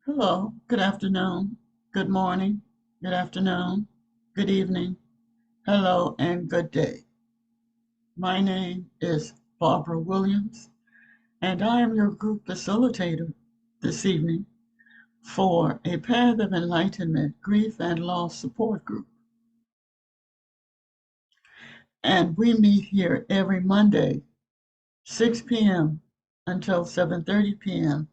Hello, good afternoon, good morning, good afternoon, good evening, hello, and good day. My name is Barbara Williams, and I am your group facilitator this evening for a Path of Enlightenment Grief and Loss Support Group. And we meet here every Monday, 6 p.m. until 7:30 p.m.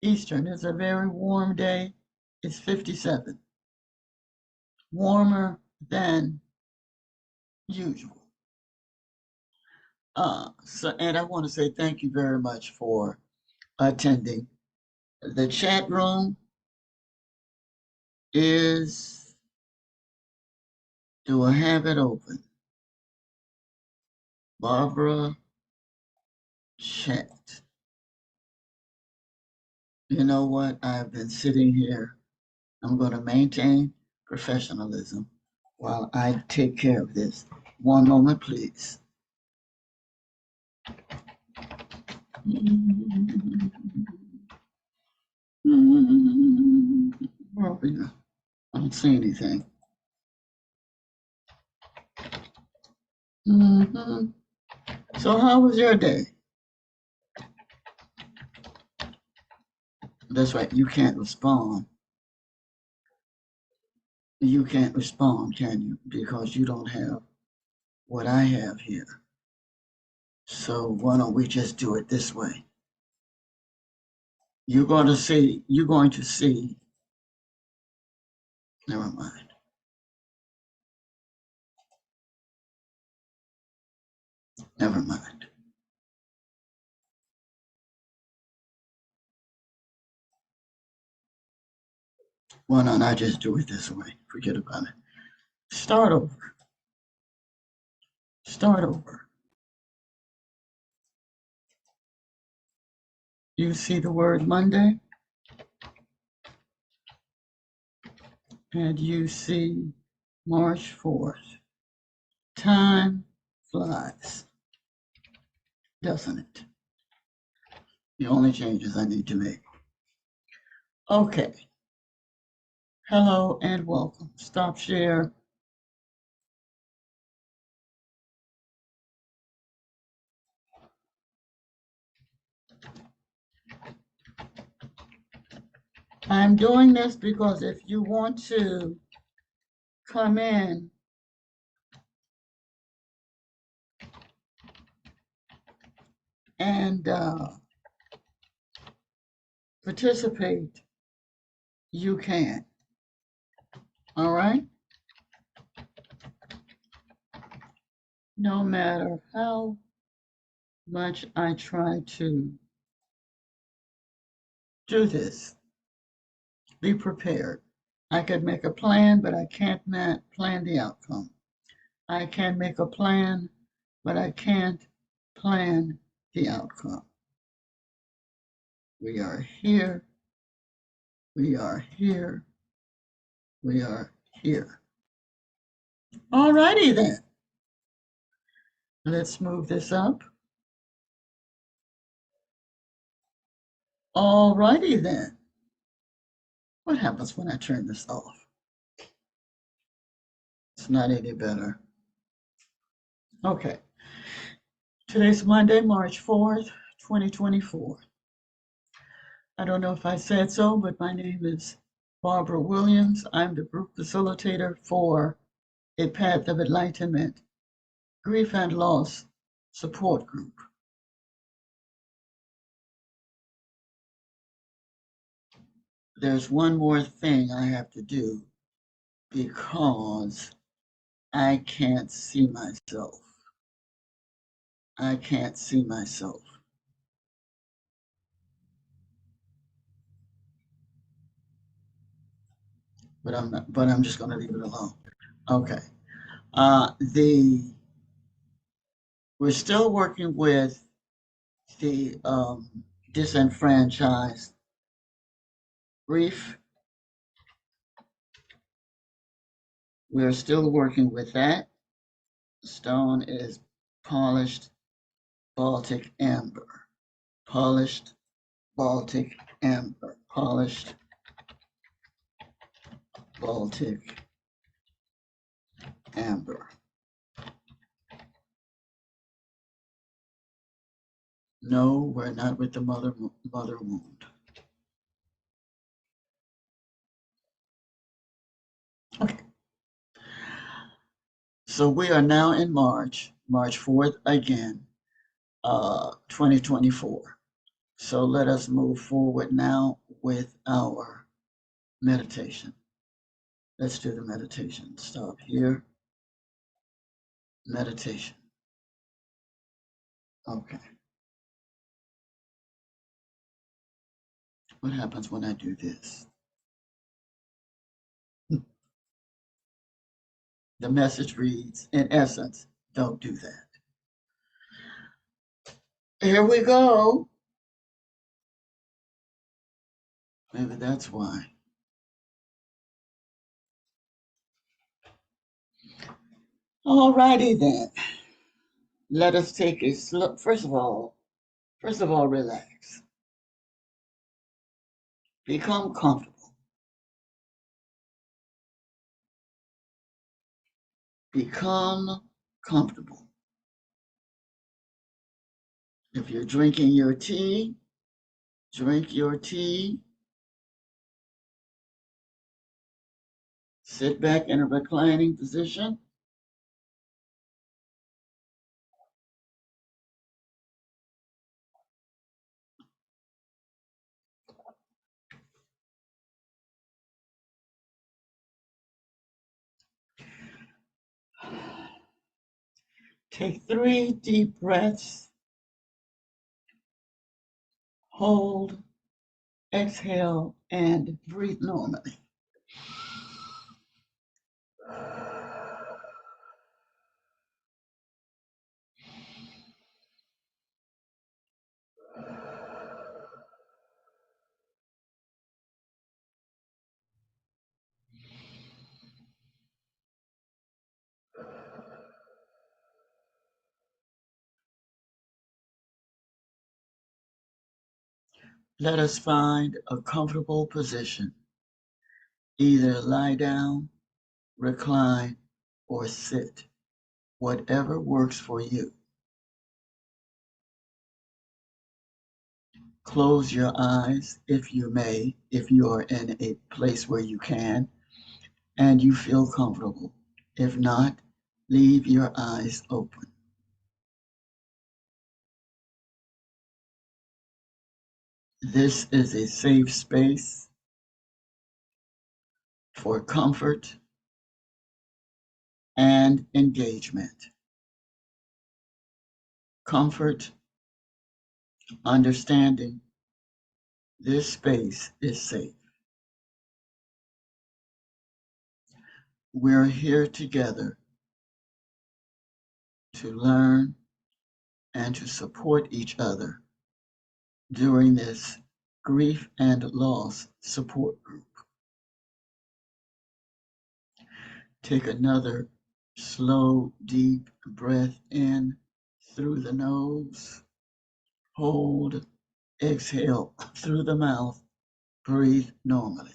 Eastern. It's a very warm day. It's 57, warmer than usual. And I want to say thank you very much for attending. The chat room is, do I have it open? Barbara chat. You know what? I've been sitting here. I'm going to maintain professionalism while I take care of this. One moment, please. Where are we now? I don't see anything. So how was your day? That's right, you can't respond. You can't respond, can you? Because you don't have what I have here. So why don't we just do it this way? You're going to see, never mind. Never mind. Why don't I just do it this way? Forget about it. Start over. Start over. You see the word Monday, and you see March 4th. Time flies, doesn't it? The only changes I need to make. Okay. Hello and welcome. Stop share. I'm doing this because if you want to come in and participate, you can. All right? No matter how much I try to do this, be prepared. I could make a plan, but I can't plan the outcome. I can make a plan, but I can't plan the outcome. We are here. We are here. We are here. All righty then. Let's move this up. All righty then. What happens when I turn this off? It's not any better. Okay. Today's Monday, March 4th, 2024. I don't know if I said so, but my name is Barbara Williams. I'm the group facilitator for a Path of Enlightenment Grief and Loss Support Group. There's one more thing I have to do because I can't see myself. I can't see myself. But I'm just going to leave it alone. Okay. We're still working with the disenfranchised grief. We're still working with that. The stone is polished Baltic amber, polished Baltic amber, polished Baltic amber. No, we're not with the mother wound. Okay. So we are now in March 4th again, 2024. So let us move forward now with our meditation. Let's do the meditation. Stop here. Meditation. Okay. What happens when I do this? The message reads, in essence, don't do that. Here we go. Maybe that's why. All righty then. Let us take a slow. First of all, relax. Become comfortable. Become comfortable. If you're drinking your tea, drink your tea. Sit back in a reclining position. Take 3 deep breaths. Hold, exhale, and breathe normally. Let us find a comfortable position. Either lie down, recline, or sit, whatever works for you. Close your eyes if you may, if you are in a place where you can and you feel comfortable. If not, leave your eyes open. This is a safe space for comfort and engagement. Comfort, understanding this space is safe. We're here together to learn and to support each other during this grief and loss support group. Take another slow, deep breath in through the nose. Hold, exhale through the mouth. Breathe normally.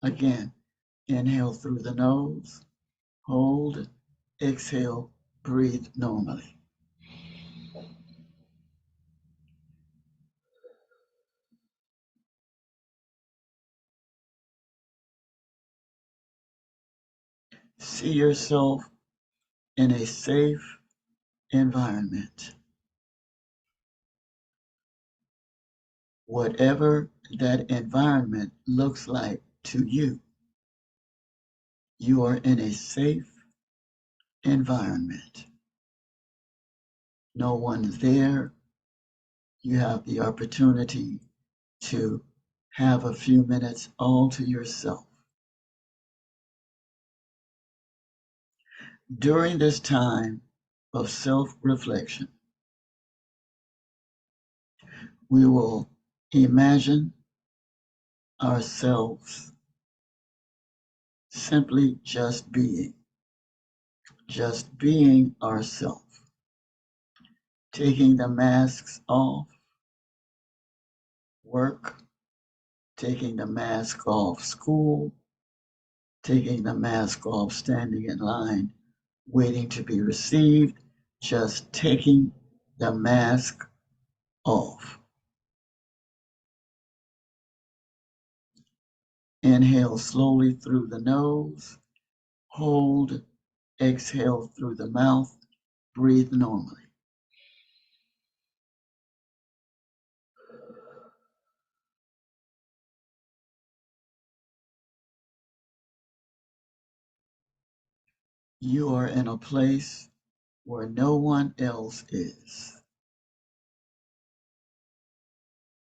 Again, inhale through the nose. Hold, exhale, breathe normally. See yourself in a safe environment. Whatever that environment looks like to you, you are in a safe environment. No one's there. You have the opportunity to have a few minutes all to yourself. During this time of self-reflection, we will imagine ourselves simply just being ourselves, taking the masks off work, taking the mask off school, taking the mask off standing in line, waiting to be received, just taking the mask off. Inhale slowly through the nose, hold, exhale through the mouth, breathe normally. You are in a place where no one else is,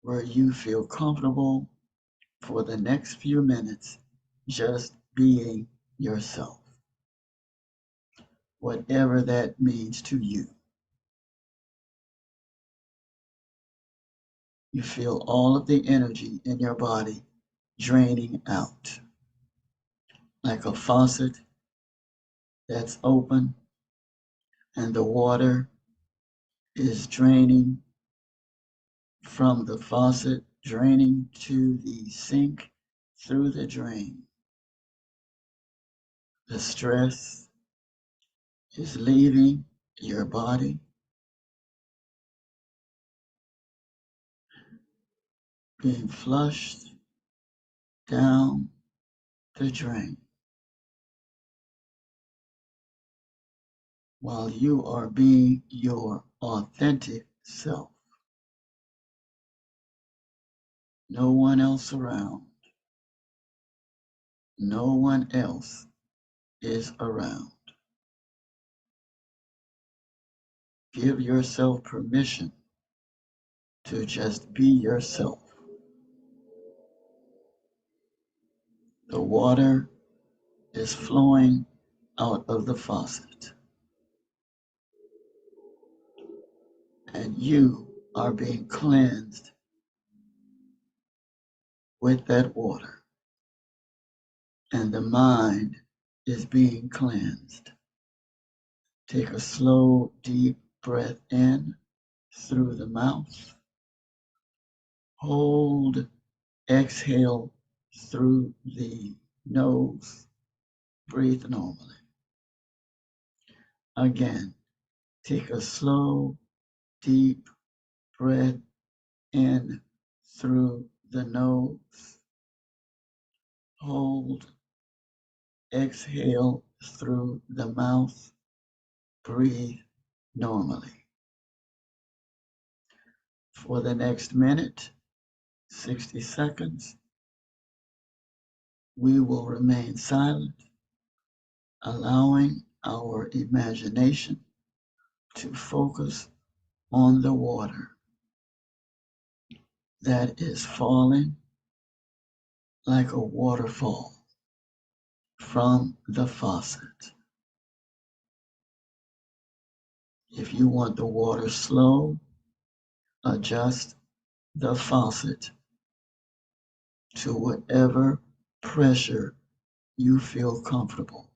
where you feel comfortable for the next few minutes just being yourself, whatever that means to you. You feel all of the energy in your body draining out like a faucet that's open and the water is draining from the faucet, draining to the sink through the drain. The stress is leaving your body, being flushed down the drain while you are being your authentic self. No one else around. No one else is around. Give yourself permission to just be yourself. The water is flowing out of the faucet, and you are being cleansed with that water, and the mind is being cleansed. Take a slow, deep breath in through the mouth. Hold, exhale through the nose. Breathe normally. Again, take a slow, deep breath in through the nose. Hold, exhale through the mouth. Breathe normally. For the next minute, 60 seconds, we will remain silent, allowing our imagination to focus on the water that is falling like a waterfall from the faucet. If you want the water slow, adjust the faucet to whatever pressure you feel comfortable.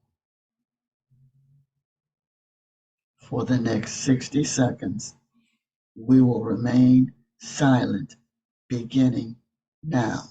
For the next 60 seconds, we will remain silent beginning now.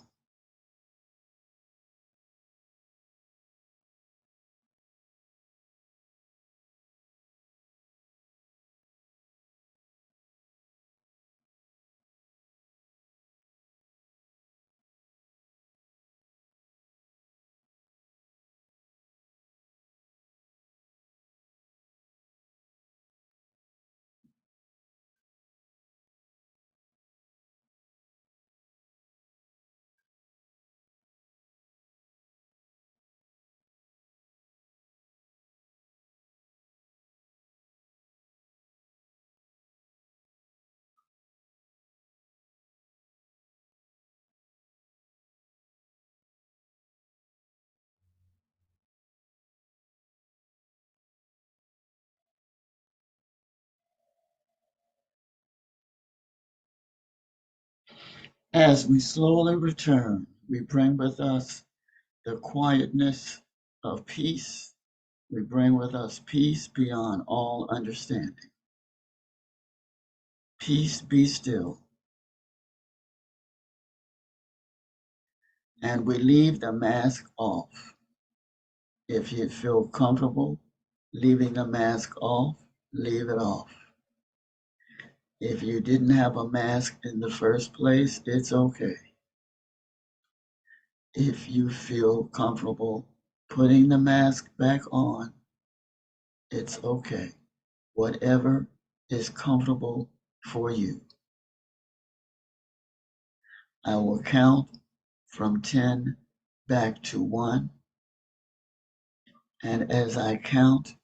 As we slowly return, we bring with us the quietness of peace. We bring with us peace beyond all understanding. Peace, be still. And we leave the mask off. If you feel comfortable leaving the mask off, leave it off. If you didn't have a mask in the first place, it's okay. If you feel comfortable putting the mask back on, it's okay. Whatever is comfortable for you. I will count from 10 back to 1. And as I count,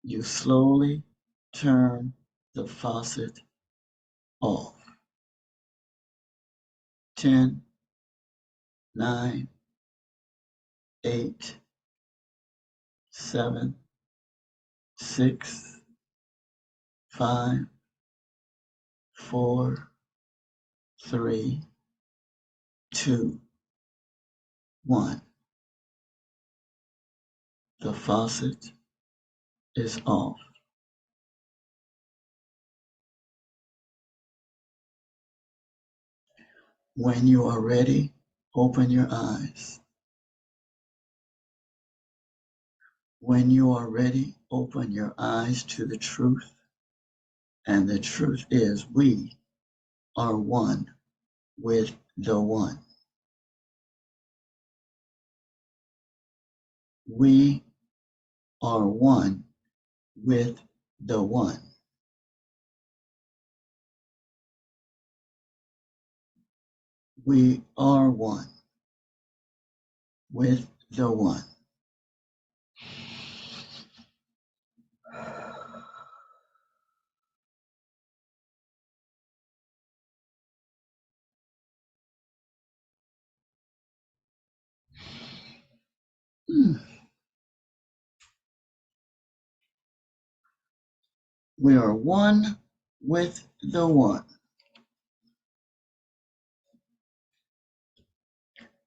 you slowly turn the faucet off. 10, 9, 8, 7, 6, 5, 4, 3, 2, 1. The faucet is off. When you are ready, open your eyes. When you are ready, open your eyes to the truth. And the truth is, we are one with the one. We are one with the one. We are one with the one. We are one with the one.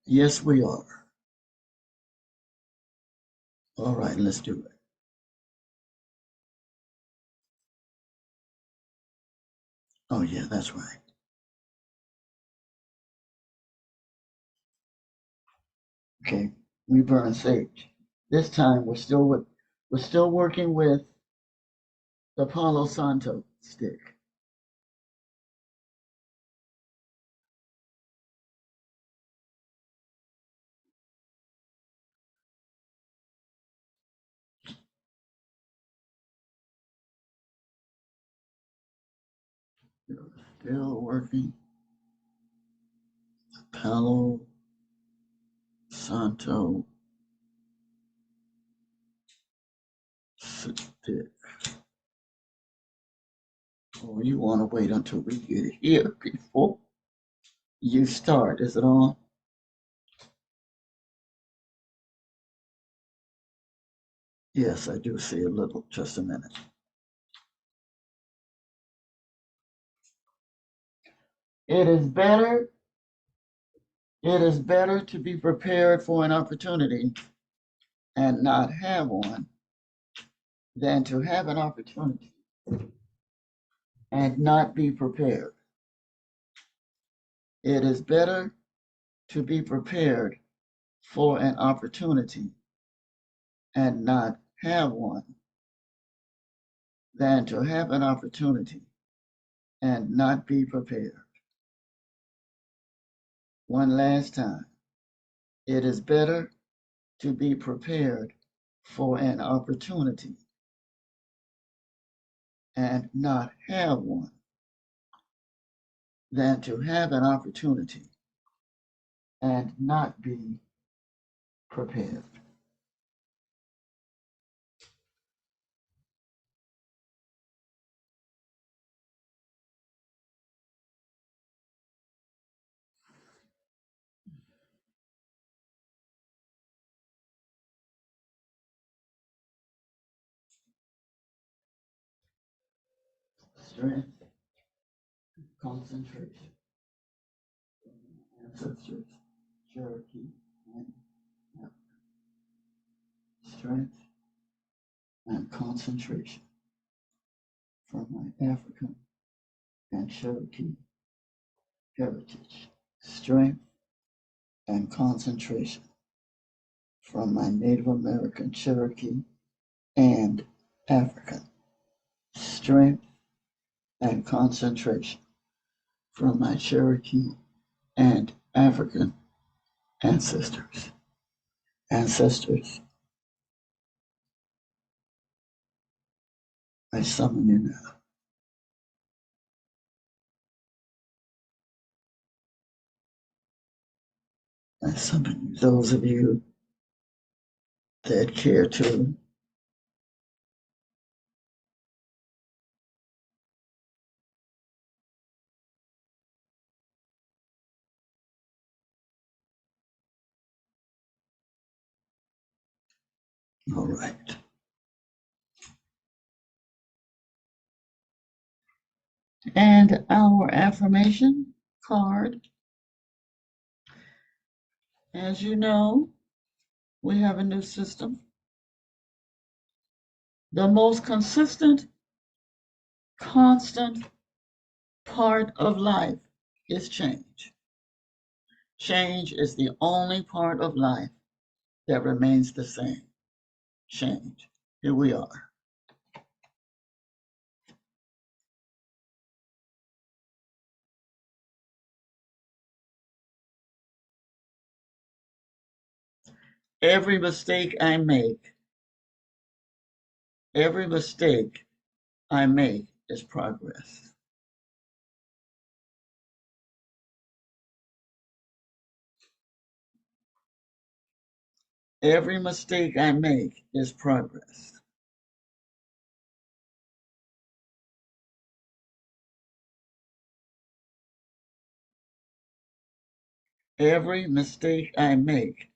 Yes, we are. All right, let's do it. Oh, yeah, that's right. Okay, we burn sage. This time we're still working with the Palo Santo stick. Still working. Palo Santo stick. Oh, you want to wait until we get it here before you start. Is it on? Yes, I do see a little. Just a minute. It is better to be prepared for an opportunity and not have one than to have an opportunity and not be prepared. It is better to be prepared for an opportunity and not have one than to have an opportunity and not be prepared. One last time. It is better to be prepared for an opportunity and not have one than to have an opportunity and not be prepared. Strength, concentration, ancestors, Cherokee, and strength and concentration from my African and Cherokee heritage. Strength and concentration from my Native American, Cherokee, and African. Strength and concentration from my Cherokee and African ancestors. Ancestors, I summon you now. I summon you. Those of you that care to all right. And our affirmation card, as you know, we have a new system. The most consistent, constant part of life is change. Change is the only part of life that remains the same. Change. Here we are. Every mistake I make is progress. Every mistake I make is progress. Every mistake I make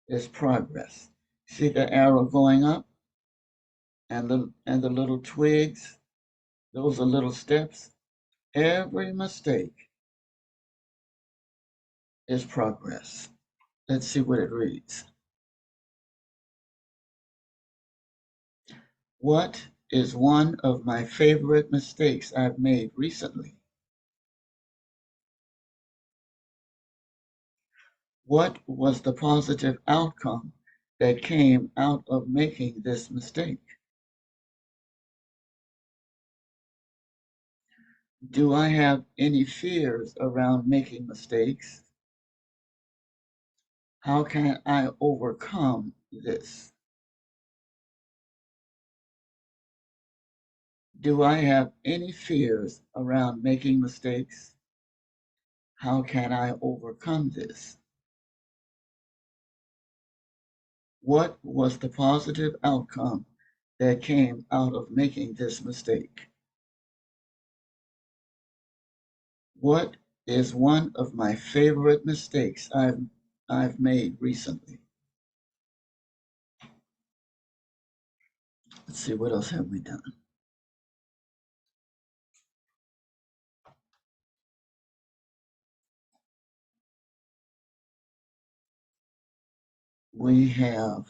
is progress. See the arrow going up and the little twigs? Those are little steps. Every mistake is progress. Let's see what it reads. What is one of my favorite mistakes I've made recently? What was the positive outcome that came out of making this mistake? Do I have any fears around making mistakes? How can I overcome this? Do I have any fears around making mistakes? How can I overcome this? What was the positive outcome that came out of making this mistake? What is one of my favorite mistakes I've made recently? Let's see, what else have we done? We have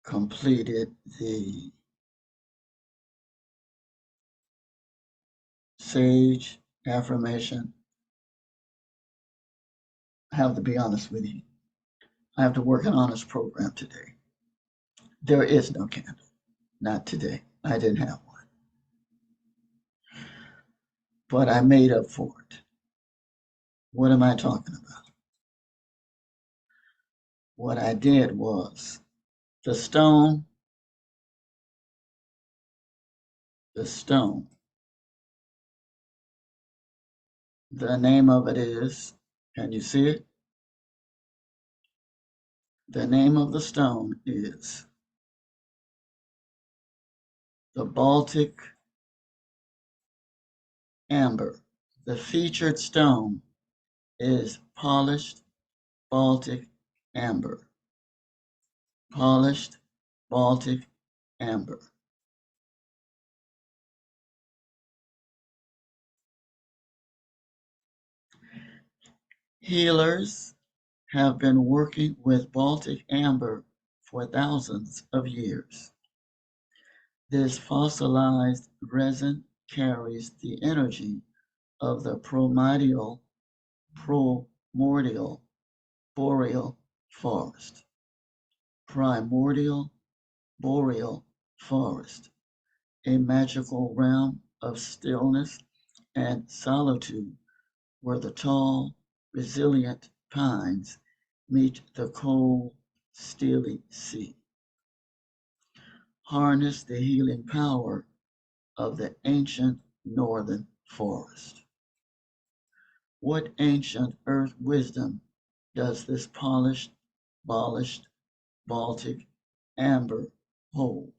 completed the sage affirmation. I have to be honest with you. I have to work an honest program today. There is no candle. Not today. I didn't have one. But I made up for it. What am I talking about? What I did was the stone, the stone. The name of it is, can you see it? The name of the stone is the Baltic amber. The featured stone is polished Baltic amber. Polished Baltic amber. Healers have been working with Baltic amber for thousands of years. This fossilized resin carries the energy of the primordial boreal forest. Primordial boreal forest, a magical realm of stillness and solitude where the tall, resilient pines meet the cold, steely sea. Harness the healing power of the ancient northern forest. What ancient earth wisdom does this polished Baltic amber hold?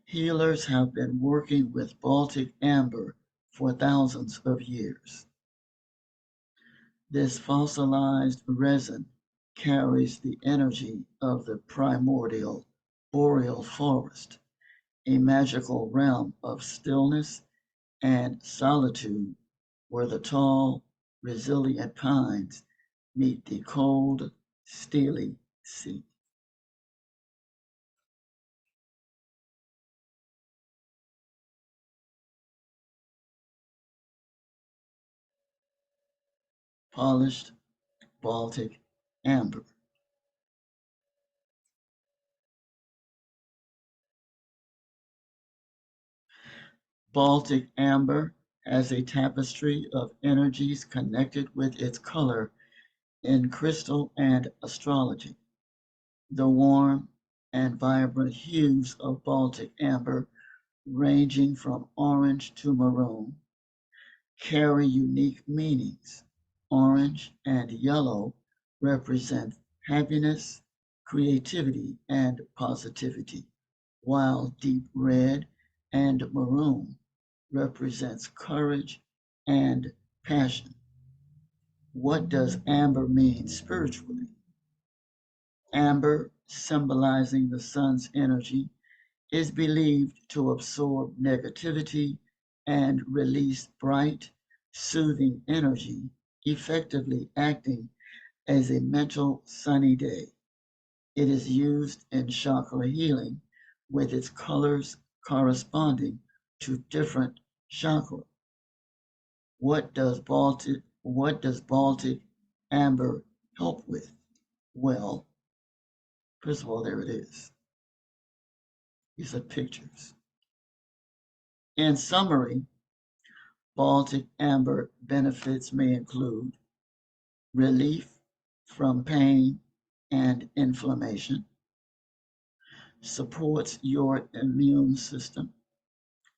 Healers have been working with Baltic amber for thousands of years. This fossilized resin carries the energy of the primordial boreal forest, a magical realm of stillness and solitude where the tall, resilient pines meet the cold, steely sea. Polished Baltic amber. Baltic amber has a tapestry of energies connected with its color in crystal and astrology. The warm and vibrant hues of Baltic amber, ranging from orange to maroon, carry unique meanings. Orange and yellow represent happiness, creativity, and positivity, while deep red and maroon represents courage and passion. What does amber mean spiritually? Amber, symbolizing the sun's energy, is believed to absorb negativity and release bright, soothing energy, effectively acting as a mental sunny day. It is used in chakra healing with its colors corresponding to different chakras. What does Baltic amber help with? Well, first of all, there it is. These are pictures. In summary, Baltic amber benefits may include relief from pain and inflammation, supports your immune system,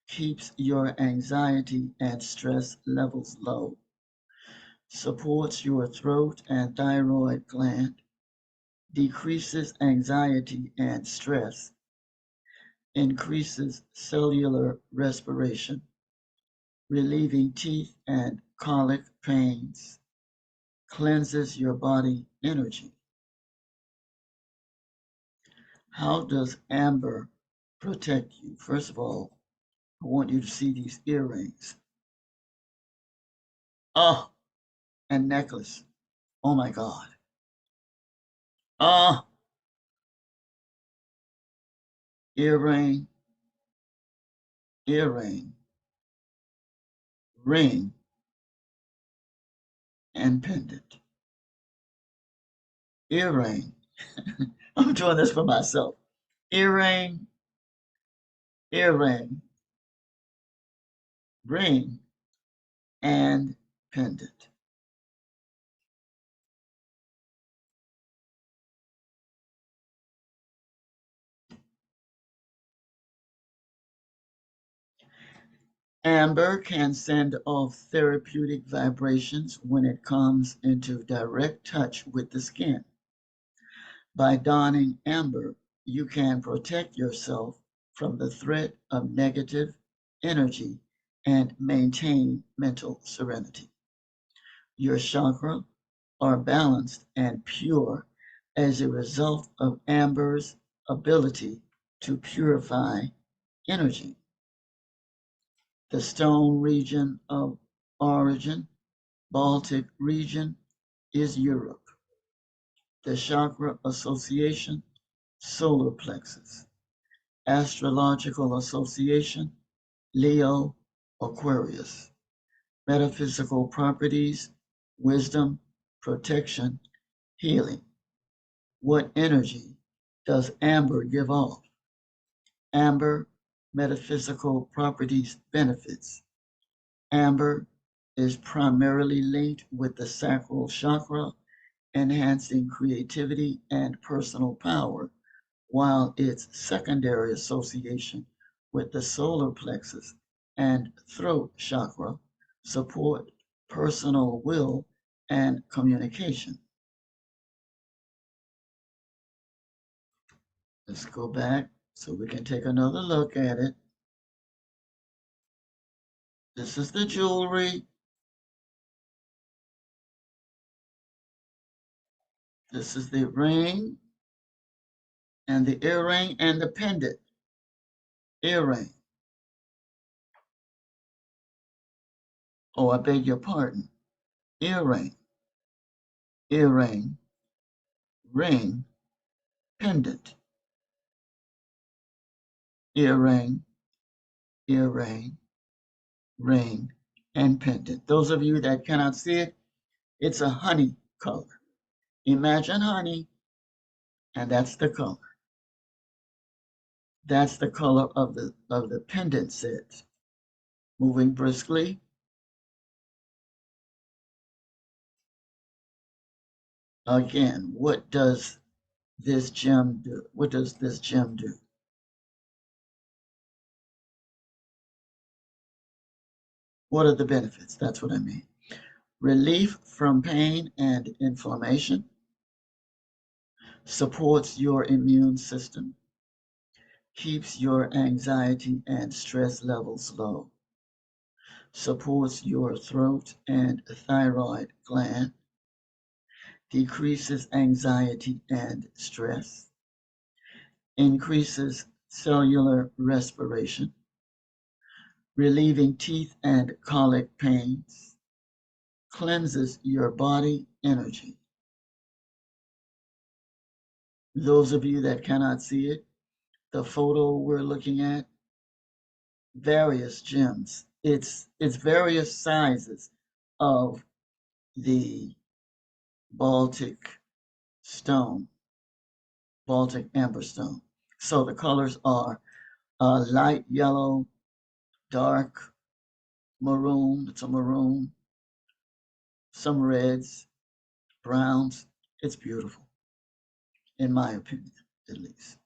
keeps your anxiety and stress levels low, supports your throat and thyroid gland, decreases anxiety and stress, increases cellular respiration, relieving teeth and colic pains, cleanses your body energy. How does amber protect you? First of all, I want you to see these earrings. Oh, and necklace. Oh my God. Ah, earring, earring, ring, and pendant. Earring. I'm doing this for myself. Earring, earring, ring, and pendant. Amber can send off therapeutic vibrations when it comes into direct touch with the skin. By donning amber, you can protect yourself from the threat of negative energy and maintain mental serenity. Your chakra are balanced and pure as a result of amber's ability to purify energy. The stone region of origin, Baltic region, is Europe. The chakra association, solar plexus. Astrological association, Leo, Aquarius. Metaphysical properties, wisdom, protection, healing. What energy does amber give off? Amber, metaphysical properties, benefits. Amber is primarily linked with the sacral chakra, enhancing creativity and personal power, while its secondary association with the solar plexus and throat chakra support personal will and communication. Let's go back so we can take another look at it. This is the jewelry. This is the ring and the earring and the pendant. Earring. Oh, I beg your pardon. Earring, earring, ring, pendant. Earring, earring, ring, and pendant. Those of you that cannot see it, it's a honey color. Imagine honey, and that's the color. That's the color of the pendant set. Moving briskly. Again, what does this gem do? What does this gem do? What are the benefits? That's what I mean. Relief from pain and inflammation, supports your immune system, keeps your anxiety and stress levels low, supports your throat and thyroid gland, decreases anxiety and stress, increases cellular respiration, relieving teeth and colic pains, cleanses your body energy. Those of you that cannot see it, the photo we're looking at, various gems. It's various sizes of the Baltic stone, Baltic amber stone. So the colors are light yellow, dark maroon, it's a maroon, some reds, browns. It's beautiful, in my opinion, at least.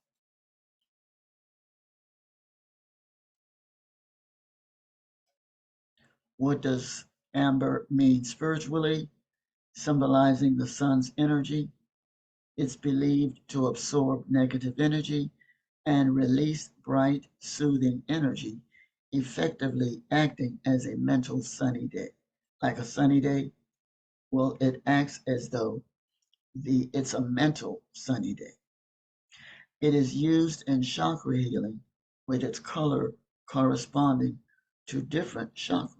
What does amber mean spiritually? Symbolizing the sun's energy. It's believed to absorb negative energy and release bright, soothing energy, effectively acting as a mental sunny day. Like a sunny day, well, it acts as though it's a mental sunny day. It is used in chakra healing with its color corresponding to different chakras.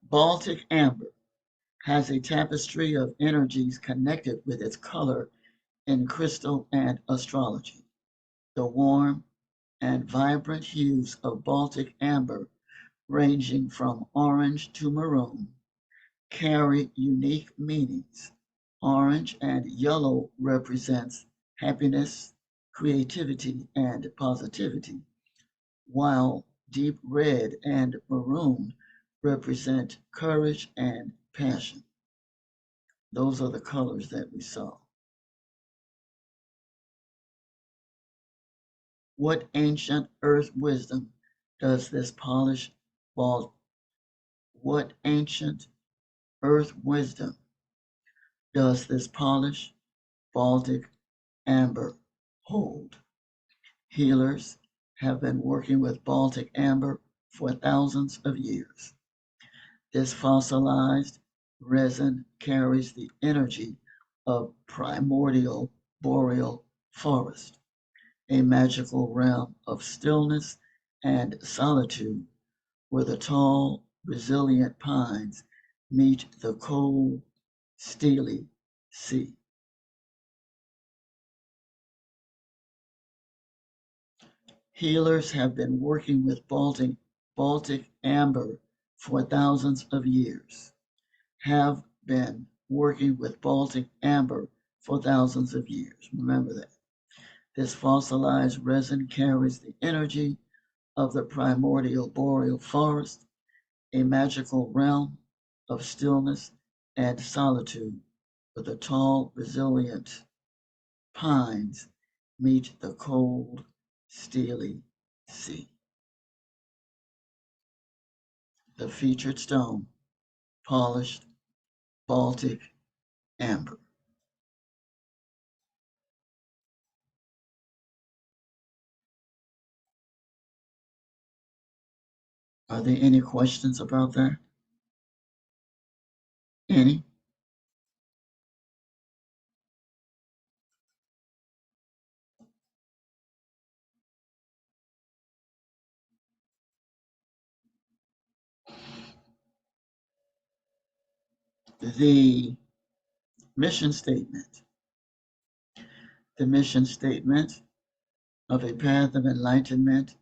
Baltic amber has a tapestry of energies connected with its color in crystal and astrology. The warm and vibrant hues of Baltic amber, ranging from orange to maroon, carry unique meanings. Orange and yellow represents happiness, creativity, and positivity, while deep red and maroon represent courage and passion. Those are the colors that we saw. What ancient earth wisdom does this polished bald? What ancient earth wisdom does this polished Baltic amber hold? Healers have been working with Baltic amber for thousands of years. This fossilized resin carries the energy of primordial boreal forest, a magical realm of stillness and solitude where the tall, resilient pines meet the cold, steely sea. Healers have been working with Baltic amber for thousands of years. Have been working with Baltic amber for thousands of years. Remember that. This fossilized resin carries the energy of the primordial boreal forest, a magical realm of stillness and solitude where the tall, resilient pines meet the cold, steely sea. The featured stone, polished Baltic amber. Are there any questions about that? Any? The mission statement. The mission statement of a Path of Enlightenment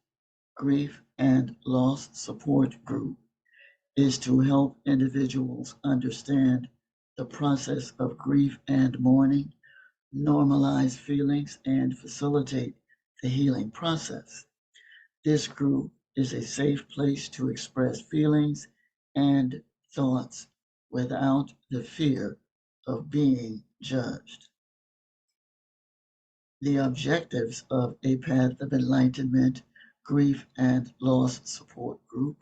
Grief and Loss Support Group is to help individuals understand the process of grief and mourning, normalize feelings, and facilitate the healing process. This group is a safe place to express feelings and thoughts without the fear of being judged. The objectives of a Path of Enlightenment Grief and Loss Support Group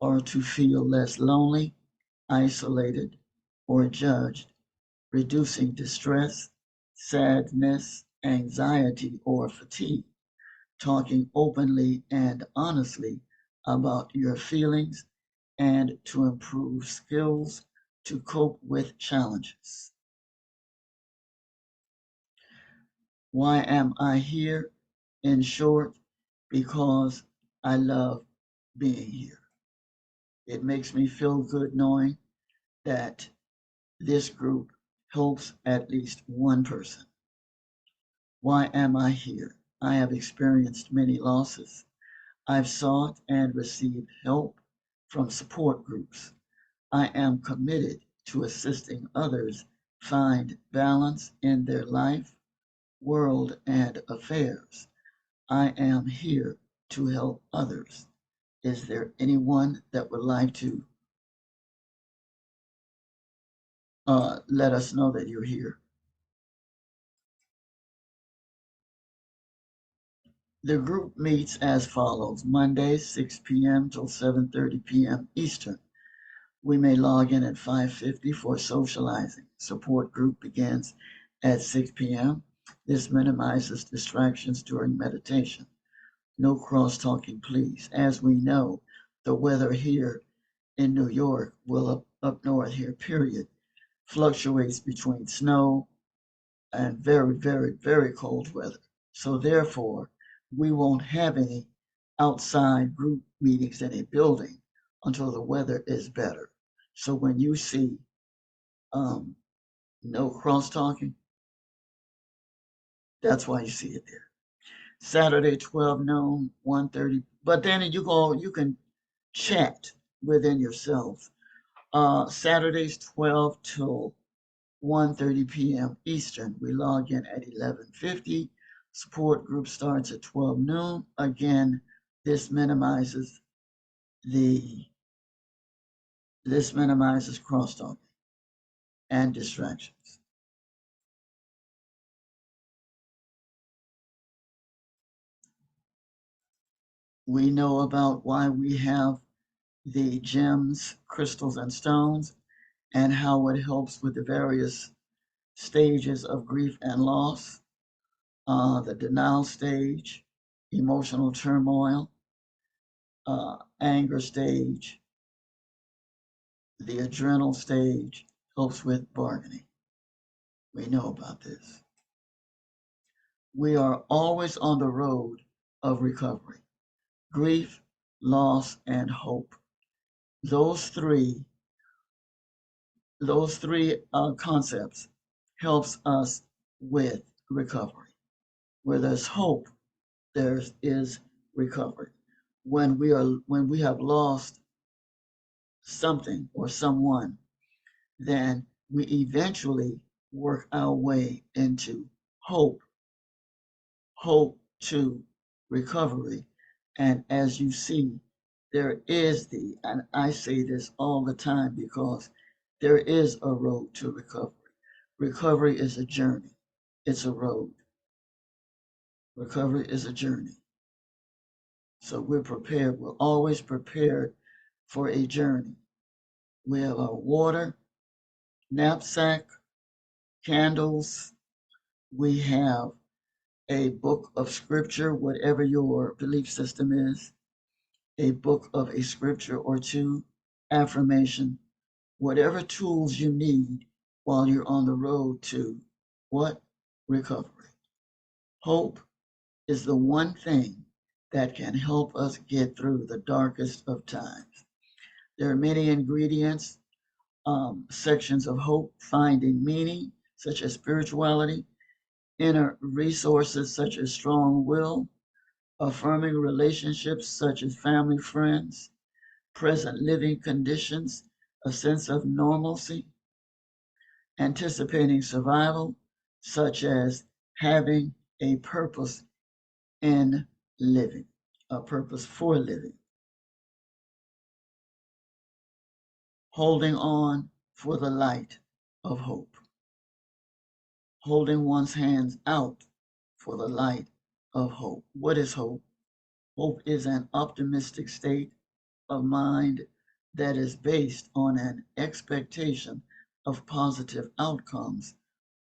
are to feel less lonely, isolated, or judged, reducing distress, sadness, anxiety, or fatigue, talking openly and honestly about your feelings, and to improve skills to cope with challenges. Why am I here? In short, because I love being here. It makes me feel good knowing that this group helps at least one person. Why am I here? I have experienced many losses. I've sought and received help from support groups. I am committed to assisting others find balance in their life, world, and affairs. I am here to help others. Is there anyone that would like to let us know that you're here? The group meets as follows: Monday, 6 p.m. till 7:30 p.m. Eastern. We may log in at 5:50 for socializing. Support group begins at 6 p.m. This minimizes distractions during meditation. No cross talking, please. As we know, the weather here in New York, up north here, period, fluctuates between snow and very, very, very cold weather. So therefore, we won't have any outside group meetings in a building until the weather is better. So when you see um, no cross talking, that's why you see it there. Saturday, 12 noon, 1:30. But then you can chat within yourselves. Saturdays, 12 till 1:30 p.m. Eastern. We log in at 11:50. Support group starts at 12 noon. Again, this minimizes the this minimizes crosstalk and distractions. We know about why we have the gems, crystals, and stones, and how it helps with the various stages of grief and loss, the denial stage, emotional turmoil, anger stage, the adrenal stage, helps with bargaining. We know about this. We are always on the road of recovery. Grief, loss, and hope. Those three, those three concepts helps us with recovery. Where there's hope, there is recovery. When we have lost something or someone, then we eventually work our way into hope, hope to recovery. And as you see, there is and I say this all the time because there is a road to recovery. Recovery is a journey, it's a road. Recovery is a journey. So we're prepared, we're always prepared for a journey. We have our water, knapsack, candles, we have a book of scripture, whatever your belief system is, a book of a scripture or two, affirmation, whatever tools you need while you're on the road to what? Recovery. Hope is the one thing that can help us get through the darkest of times. There are many ingredients, sections of hope, finding meaning, such as spirituality, inner resources, such as strong will, affirming relationships, such as family, friends, present living conditions, a sense of normalcy, anticipating survival, such as having a purpose in living, a purpose for living, holding on for the light of hope, holding one's hands out for the light of hope. What is hope? Hope is an optimistic state of mind that is based on an expectation of positive outcomes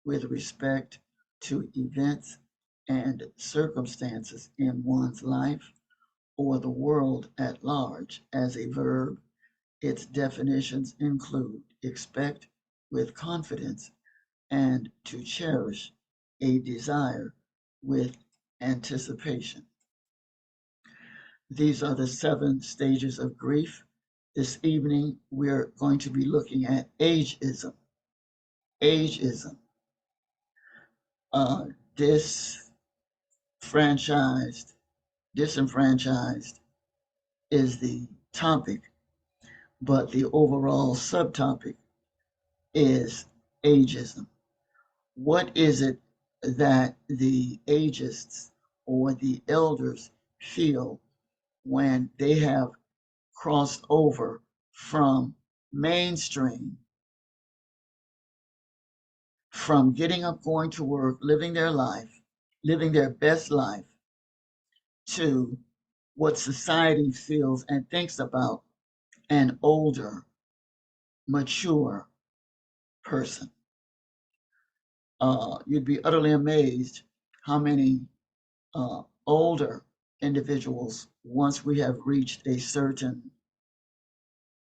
with respect to events and circumstances in one's life or the world at large. As a verb, its definitions include expect with confidence and to cherish a desire with anticipation. These are the 7 stages of grief. This evening, we're going to be looking at ageism. Ageism. Uh, disfranchised, disenfranchised is the topic, but the overall subtopic is ageism. What is it that the ageists or the elders feel when they have crossed over from mainstream, from getting up, going to work, living their life, living their best life, to what society feels and thinks about an older, mature person? You'd be utterly amazed how many older individuals, once we have reached a certain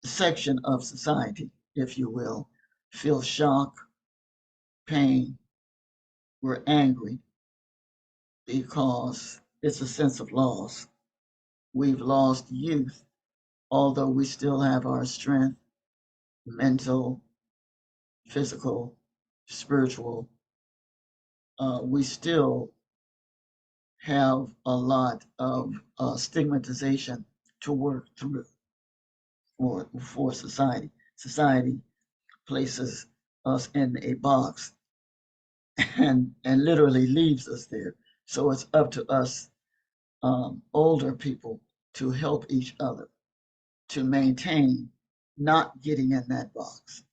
section of society, if you will, feel shock, pain, we're angry because it's a sense of loss. We've lost youth, although we still have our strength, mental, physical, spiritual. We still have a lot of stigmatization to work through for society. Society places us in a box and literally leaves us there. So it's up to us, older people, to help each other to maintain not getting in that box.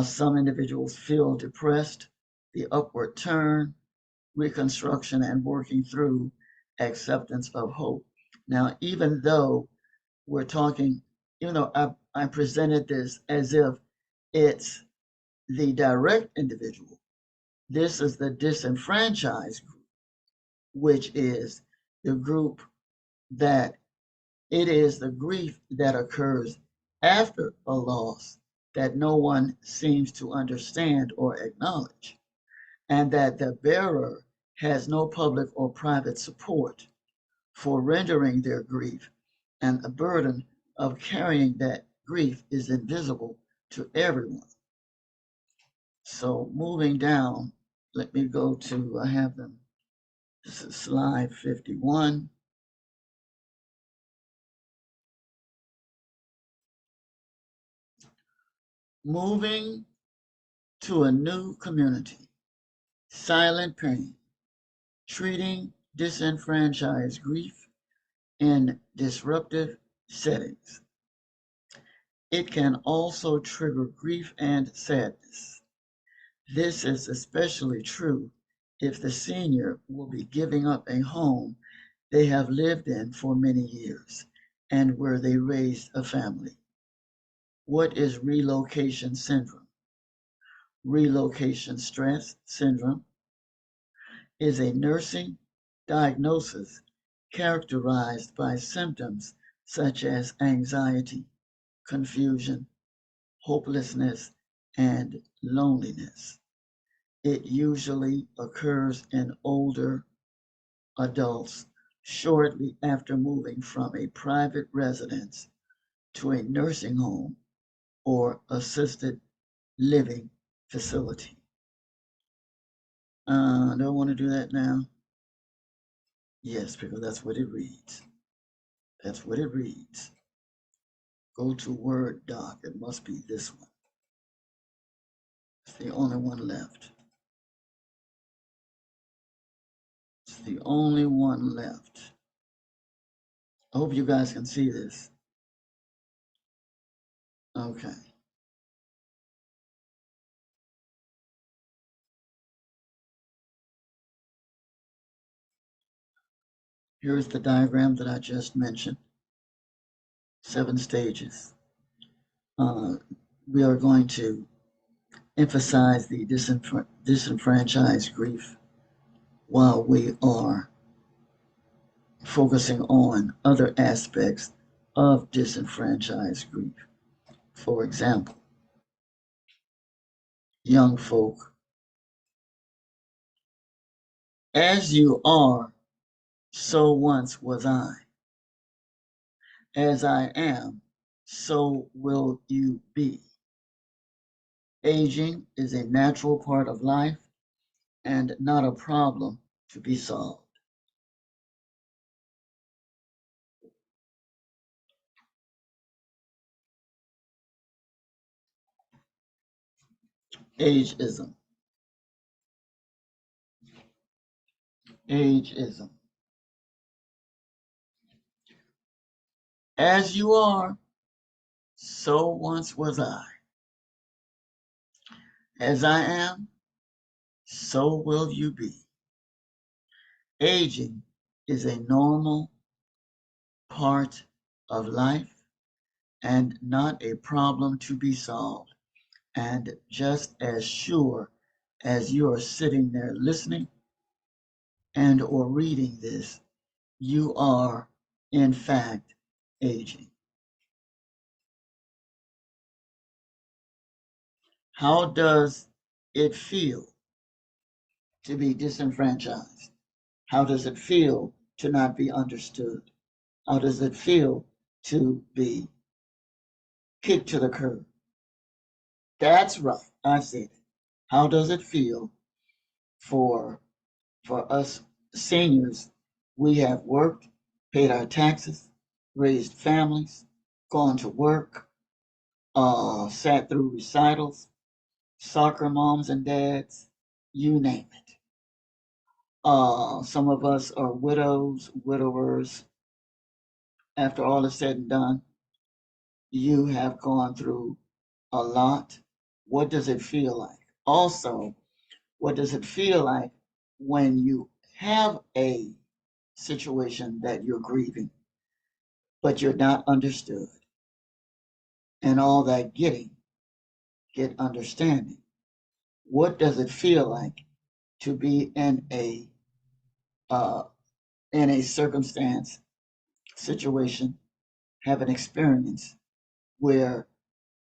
Some individuals feel depressed, the upward turn, reconstruction, and working through acceptance of hope. Now, we're talking, even though I presented this as if it's the direct individual, this is the disenfranchised group, which is the group that it is the grief that occurs after a loss that no one seems to understand or acknowledge, and that the bearer has no public or private support for rendering their grief, and the burden of carrying that grief is invisible to everyone. So moving down, let me go to, I have them, this is slide 51. Moving to a new community, silent pain, treating disenfranchised grief in disruptive settings. It can also trigger grief and sadness. This is especially true if the senior will be giving up a home they have lived in for many years and where they raised a family. What is relocation syndrome? Relocation stress syndrome is a nursing diagnosis characterized by symptoms such as anxiety, confusion, hopelessness, and loneliness. It usually occurs in older adults shortly after moving from a private residence to a nursing home or assisted living facility. Do I want to do that now? Yes, because that's what it reads. That's what it reads. Go to Word doc. It must be this one. It's the only one left. It's the only one left. I hope you guys can see this. Okay. Here's the diagram that I just mentioned. 7 stages. We are going to emphasize the disenfranchised grief while we are focusing on other aspects of disenfranchised grief. For example, young folk, as you are, so once was I. As I am, so will you be. Aging is a natural part of life and not a problem to be solved. Ageism. Ageism. As you are, so once was I. As I am, so will you be. Aging is a normal part of life and not a problem to be solved. And just as sure as you are sitting there listening and or reading this, you are in fact aging. How does it feel to be disenfranchised? How does it feel to not be understood? How does it feel to be kicked to the curb? That's right, I said it. How does it feel for us seniors? We have worked, paid our taxes, raised families, gone to work, sat through recitals, soccer moms and dads, you name it. Some of us are widows, widowers. After all is said and done, you have gone through a lot. What does it feel like? Also, what does it feel like when you have a situation that you're grieving, but you're not understood? And all that get understanding. What does it feel like to be uh, in a circumstance, situation, have an experience where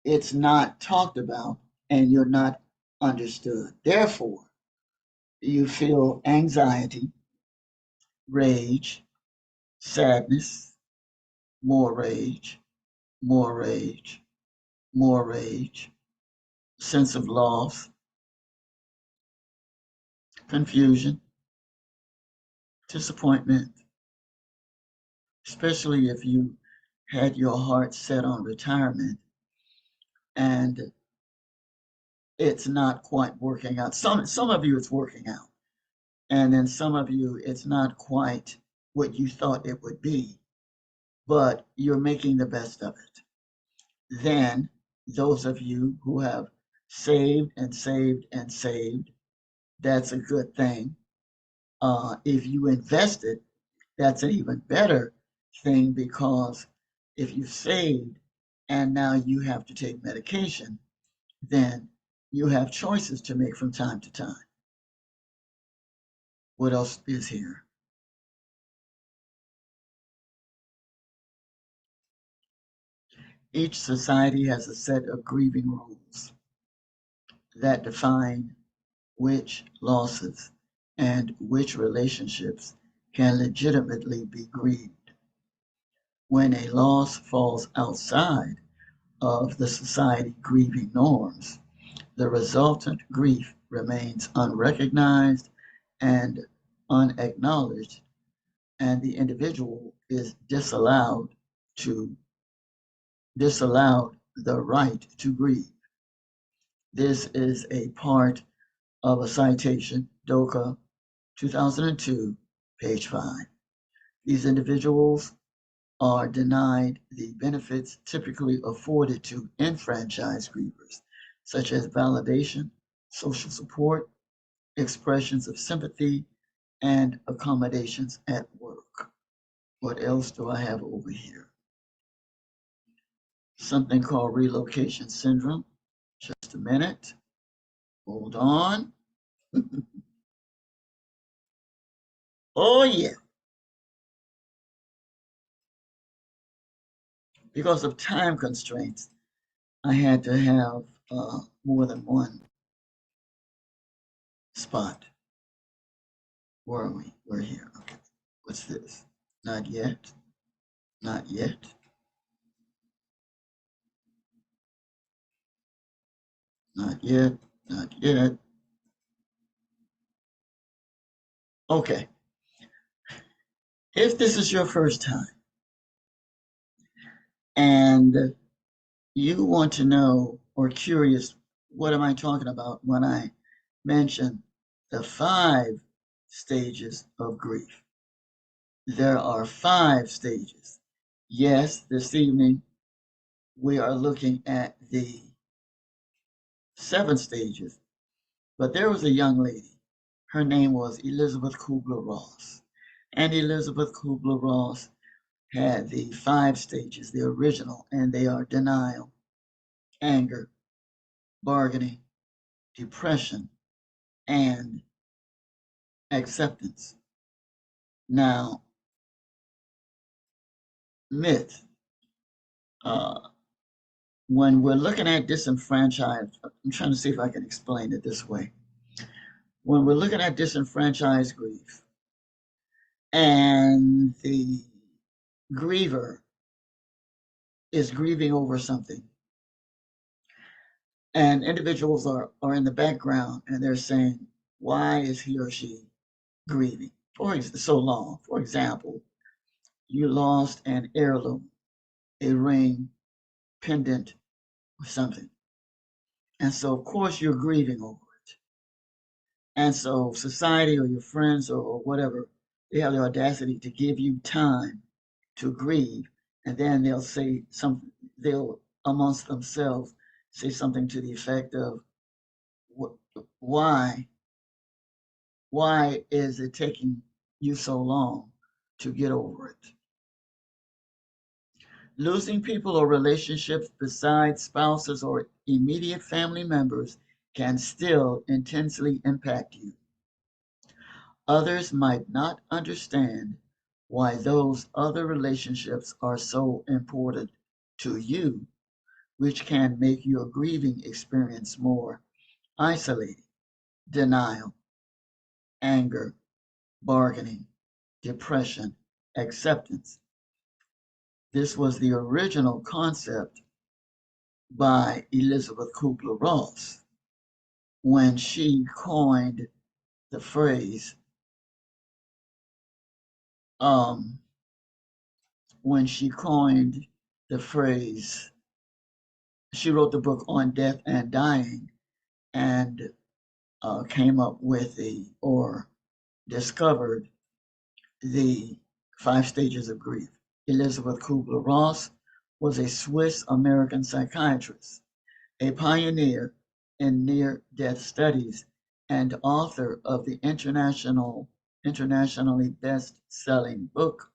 it's not talked about and you're not understood? Therefore, You feel anxiety, rage, sadness, more rage, more rage, more rage, sense of loss, confusion, disappointment, especially if you had your heart set on retirement and it's not quite working out. Some of you it's working out, and then some of you it's not quite what you thought it would be, but you're making the best of it. Then those of you who have saved and saved and saved, that's a good thing. If you invested, that's an even better thing because if you saved and now you have to take medication, then you have choices to make from time to time. What else is here? Each society has a set of grieving rules that define which losses and which relationships can legitimately be grieved. When a loss falls outside of the society grieving norms, the resultant grief remains unrecognized and unacknowledged, and the individual is to disallowed the right to grieve. This is a part of a citation, DOCA 2002, page 5. These individuals are denied the benefits typically afforded to enfranchised grievers, such as validation, social support, expressions of sympathy, and accommodations at work. What else do I have over here? Something called relocation syndrome. Just a minute. Hold on. Oh, yeah. Because of time constraints, I had to have more than one spot. Where are we? We're here. Okay. What's this? Not yet. Not yet. Not yet. Not yet. Okay. If this is your first time and you want to know or curious, what am I talking about when I mention the 5 stages of grief? There are 5 stages. Yes, this evening we are looking at the 7 stages, but there was a young lady. Her name was Elizabeth Kubler-Ross. And Elizabeth Kubler-Ross had the 5 stages, the original, and they are denial, anger, bargaining, depression, and acceptance. Now, myth. Uh, when we're looking at disenfranchised, I'm trying to see if I can explain it this way. When we're looking at disenfranchised grief and the griever is grieving over something, and individuals are in the background and they're saying, why is he or she grieving for so long? For example, you lost an heirloom, a ring, pendant, or something. And so, of course, you're grieving over it. And so, society or your friends or whatever, they have the audacity to give you time to grieve. And then they'll say something, they'll amongst themselves say something to the effect of, why? Why is it taking you so long to get over it? Losing people or relationships besides spouses or immediate family members can still intensely impact you. Others might not understand why those other relationships are so important to you, which can make your grieving experience more isolating, denial, anger, bargaining, depression, acceptance. This was the original concept by Elizabeth Kubler-Ross when she coined the phrase, um, when she coined the phrase, she wrote the book on death and dying and came up with or discovered the 5 stages of grief. Elizabeth Kubler-Ross was a Swiss American psychiatrist, a pioneer in near-death studies, and author of the internationally best-selling book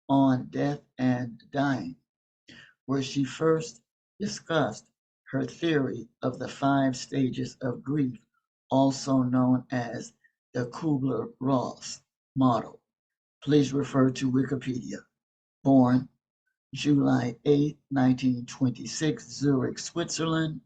on death and dying, where she first discussed her theory of the 5 stages of grief, also known as the Kubler-Ross model. Please refer to Wikipedia. Born July 8, 1926, Zurich, Switzerland.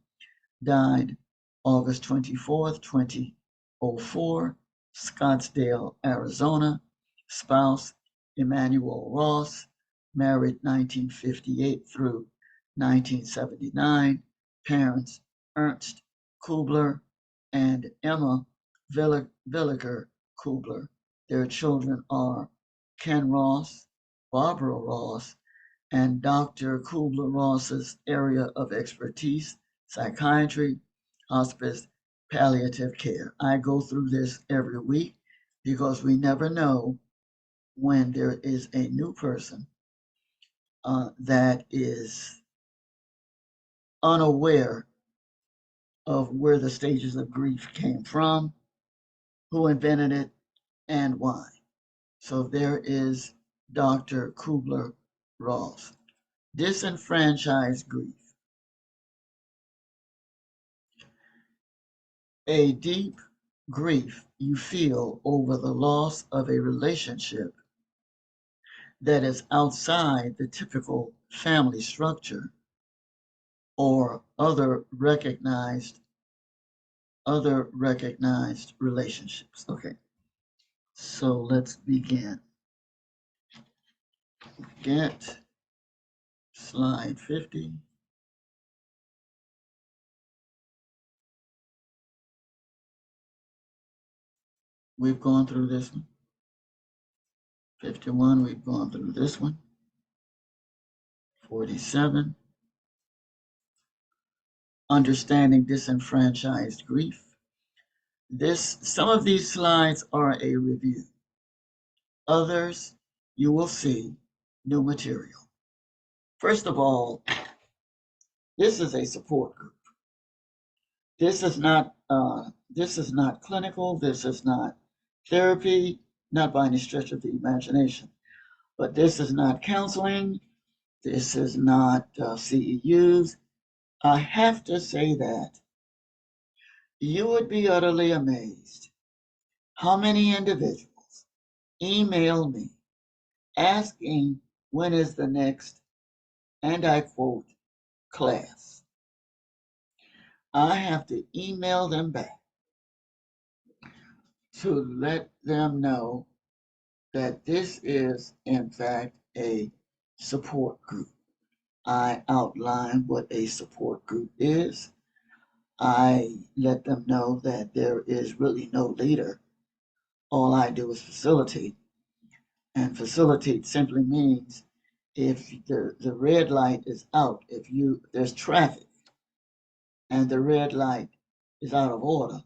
Died August 24th, 2004, Scottsdale, Arizona. Spouse Emmanuel Ross. Married 1958 through 1979. Parents Ernst Kubler and Emma Villiger Kubler. Their children are Ken Ross, Barbara Ross, and Dr. Kubler-Ross's area of expertise, psychiatry, hospice, palliative care. I go through this every week because we never know when there is a new person that is unaware of where the stages of grief came from, who invented it, and why. So there is Dr. Kubler-Ross. Disenfranchised grief. A deep grief you feel over the loss of a relationship that is outside the typical family structure or other recognized relationships. Okay, so let's begin. Get slide 50. We've gone through this one. 51, we've gone through this one. 47, understanding disenfranchised grief. Some of these slides are a review. Others, you will see new material. First of all, this is a support group. This is not clinical. This is not therapy, not by any stretch of the imagination. But this is not counseling. This is not CEUs. I have to say that you would be utterly amazed how many individuals email me asking when is the next, and I quote, class. I have to email them back to let them know that this is, in fact, a support group. I outline what a support group is. I let them know that there is really no leader. All I do is facilitate. And facilitate simply means if the red light is out, there's traffic and the red light is out of order,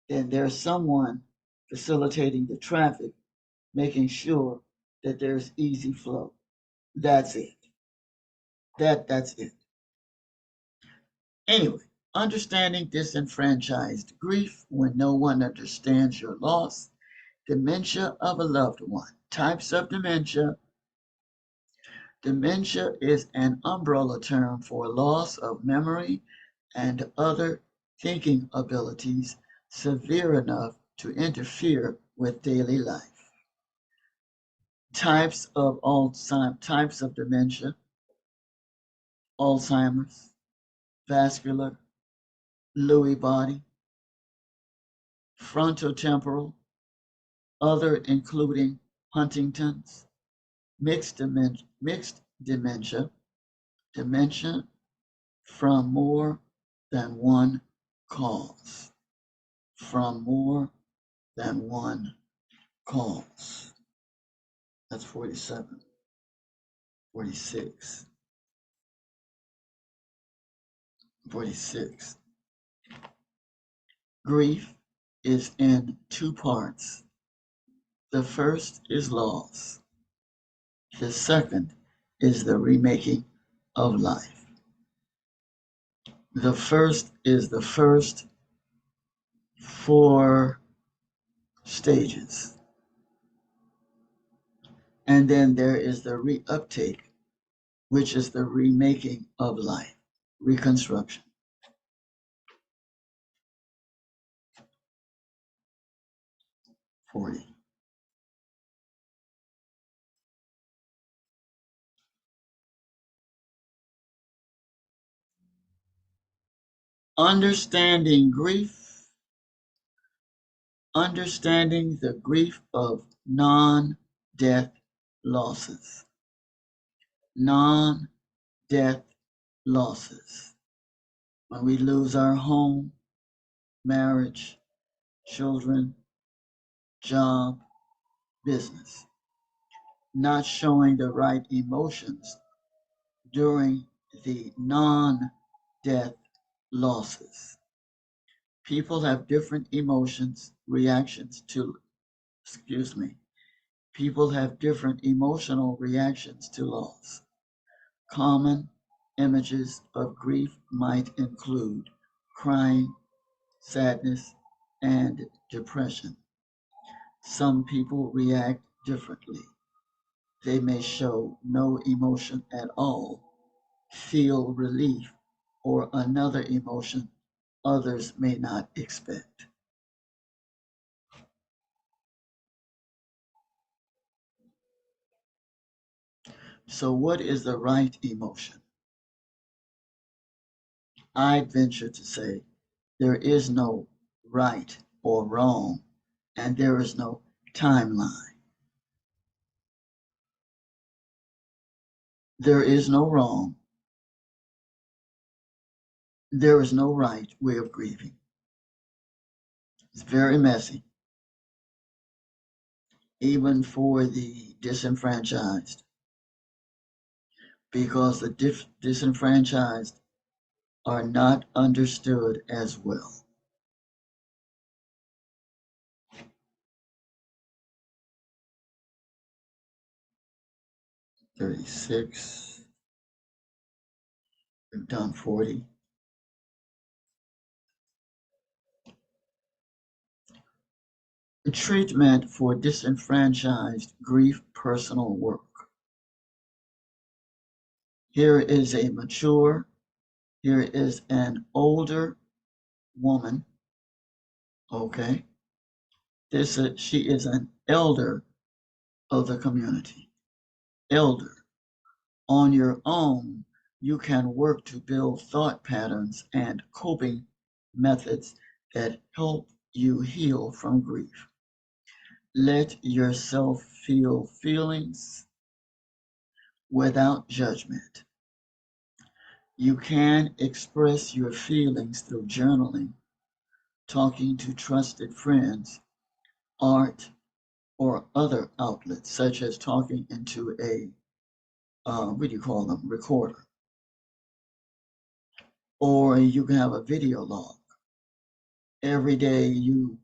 then there's someone facilitating the traffic, making sure that there's easy flow. That's it. That's it. Anyway, understanding disenfranchised grief when no one understands your loss, dementia of a loved one. Types of dementia. Dementia is an umbrella term for loss of memory and other thinking abilities severe enough to interfere with daily life. Types of dementia: Alzheimer's, vascular, Lewy body, frontotemporal, other including Huntington's, mixed dementia, dementia from more than one cause, from more than one cause. That's 47, 46, 46. Grief is in two parts. The first is loss. The second is the remaking of life. The first is the first four stages. And then there is the reuptake, which is the remaking of life, reconstruction. 40. Understanding grief, understanding the grief of non-death losses. Non-death losses. When we lose our home, marriage, children, job, business. Not showing the right emotions during the non-death losses. People have different emotions, reactions to, people have different emotional reactions to loss. Common images of grief might include crying, sadness, and depression. Some people react differently. They may show no emotion at all, feel relief, or another emotion others may not expect. So, what is the right emotion? I'd venture to say there is no right or wrong, and there is no timeline. There is no wrong, there is no right way of grieving. It's very messy, even for the disenfranchised, because the disenfranchised are not understood as well. 36, we've done 40. The treatment for disenfranchised grief personal work. Here is a mature, here is an older woman, okay? She is an elder of the community. Elder. On your own, you can work to build thought patterns and coping methods that help you heal from grief. Let yourself feel feelings without judgment. You can express your feelings through journaling, talking to trusted friends, art, or other outlets, such as talking into a, what do you call them, recorder. Or you can have a video log. Every day you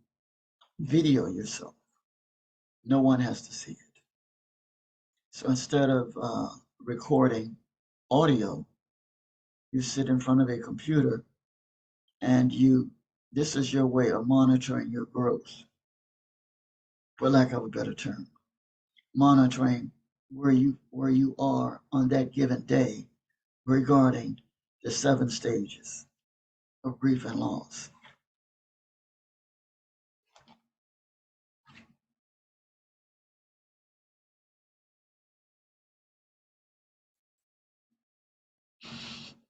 video yourself. No one has to see it. So instead of recording audio, you sit in front of a computer and this is your way of monitoring your growth, for lack of a better term. Monitoring where you are on that given day regarding the 7 stages of grief and loss.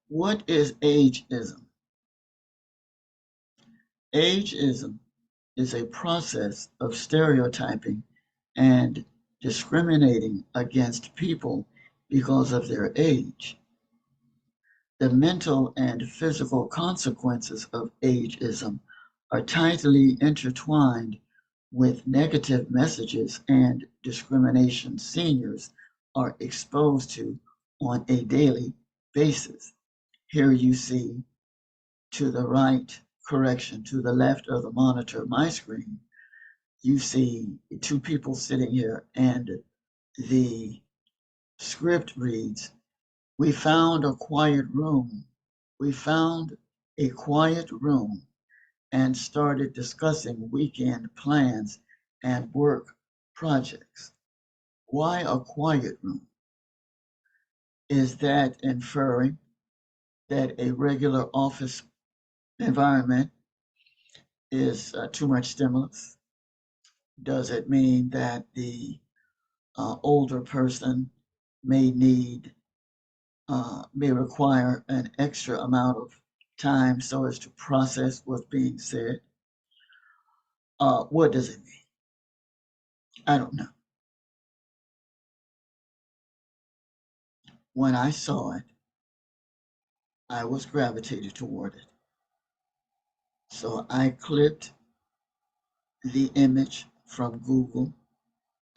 What is ageism? Ageism is a process of stereotyping and discriminating against people because of their age. The mental and physical consequences of ageism are tightly intertwined with negative messages and discrimination seniors are exposed to on a daily basis. Here you see to the right, correction, to the left of the monitor, my screen, you see two people sitting here, and the script reads, "We found a quiet room. We found a quiet room and started discussing weekend plans and work projects." Why a quiet room? Is that inferring that a regular office environment is too much stimulus? Does it mean that the older person may need, may require an extra amount of time so as to process what's being said? What does it mean? I don't know. When I saw it, I was gravitated toward it. So I clipped the image from Google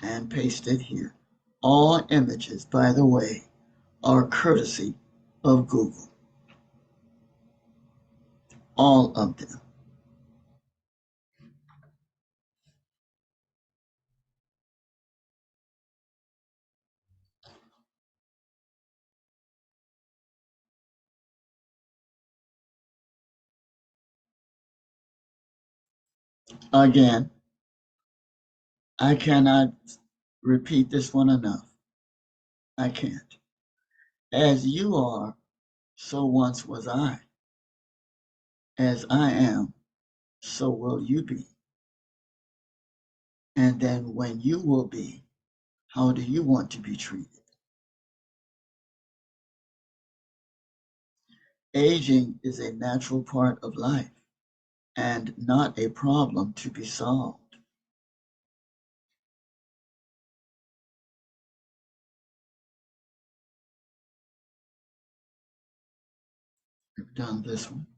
and pasted it here. All images, by the way, are courtesy of Google. All of them. Again, I cannot repeat this one enough. I can't. As you are, so once was I. As I am, so will you be. And then when you will be, how do you want to be treated? Aging is a natural part of life and not a problem to be solved. We've done this one.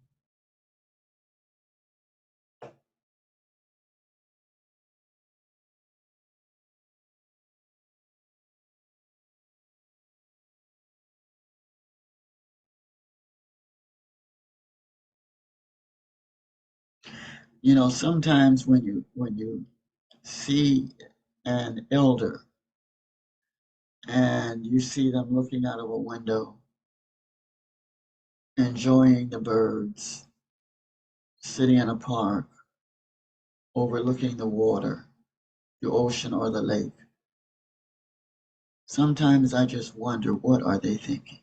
You know, sometimes when you see an elder and you see them looking out of a window, enjoying the birds, sitting in a park, overlooking the water, the ocean or the lake. Sometimes I just wonder, what are they thinking?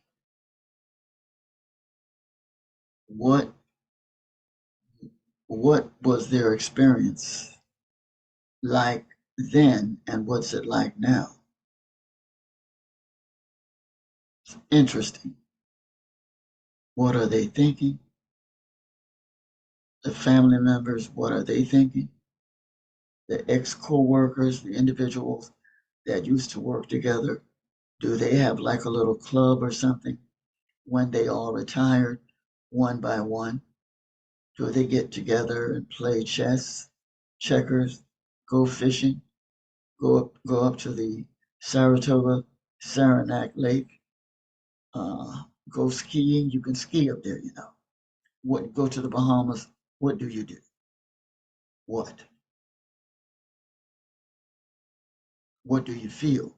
What what was their experience like then and what's it like now? It's interesting. What are they thinking? The family members, what are they thinking? The ex-co-workers, the individuals that used to work together, do they have like a little club or something when they all retired one by one? Do they get together and play chess, checkers, go fishing, go up to the Saratoga Saranac Lake, go skiing? You can ski up there, you know. What, go to the Bahamas? What do you do? What? What do you feel?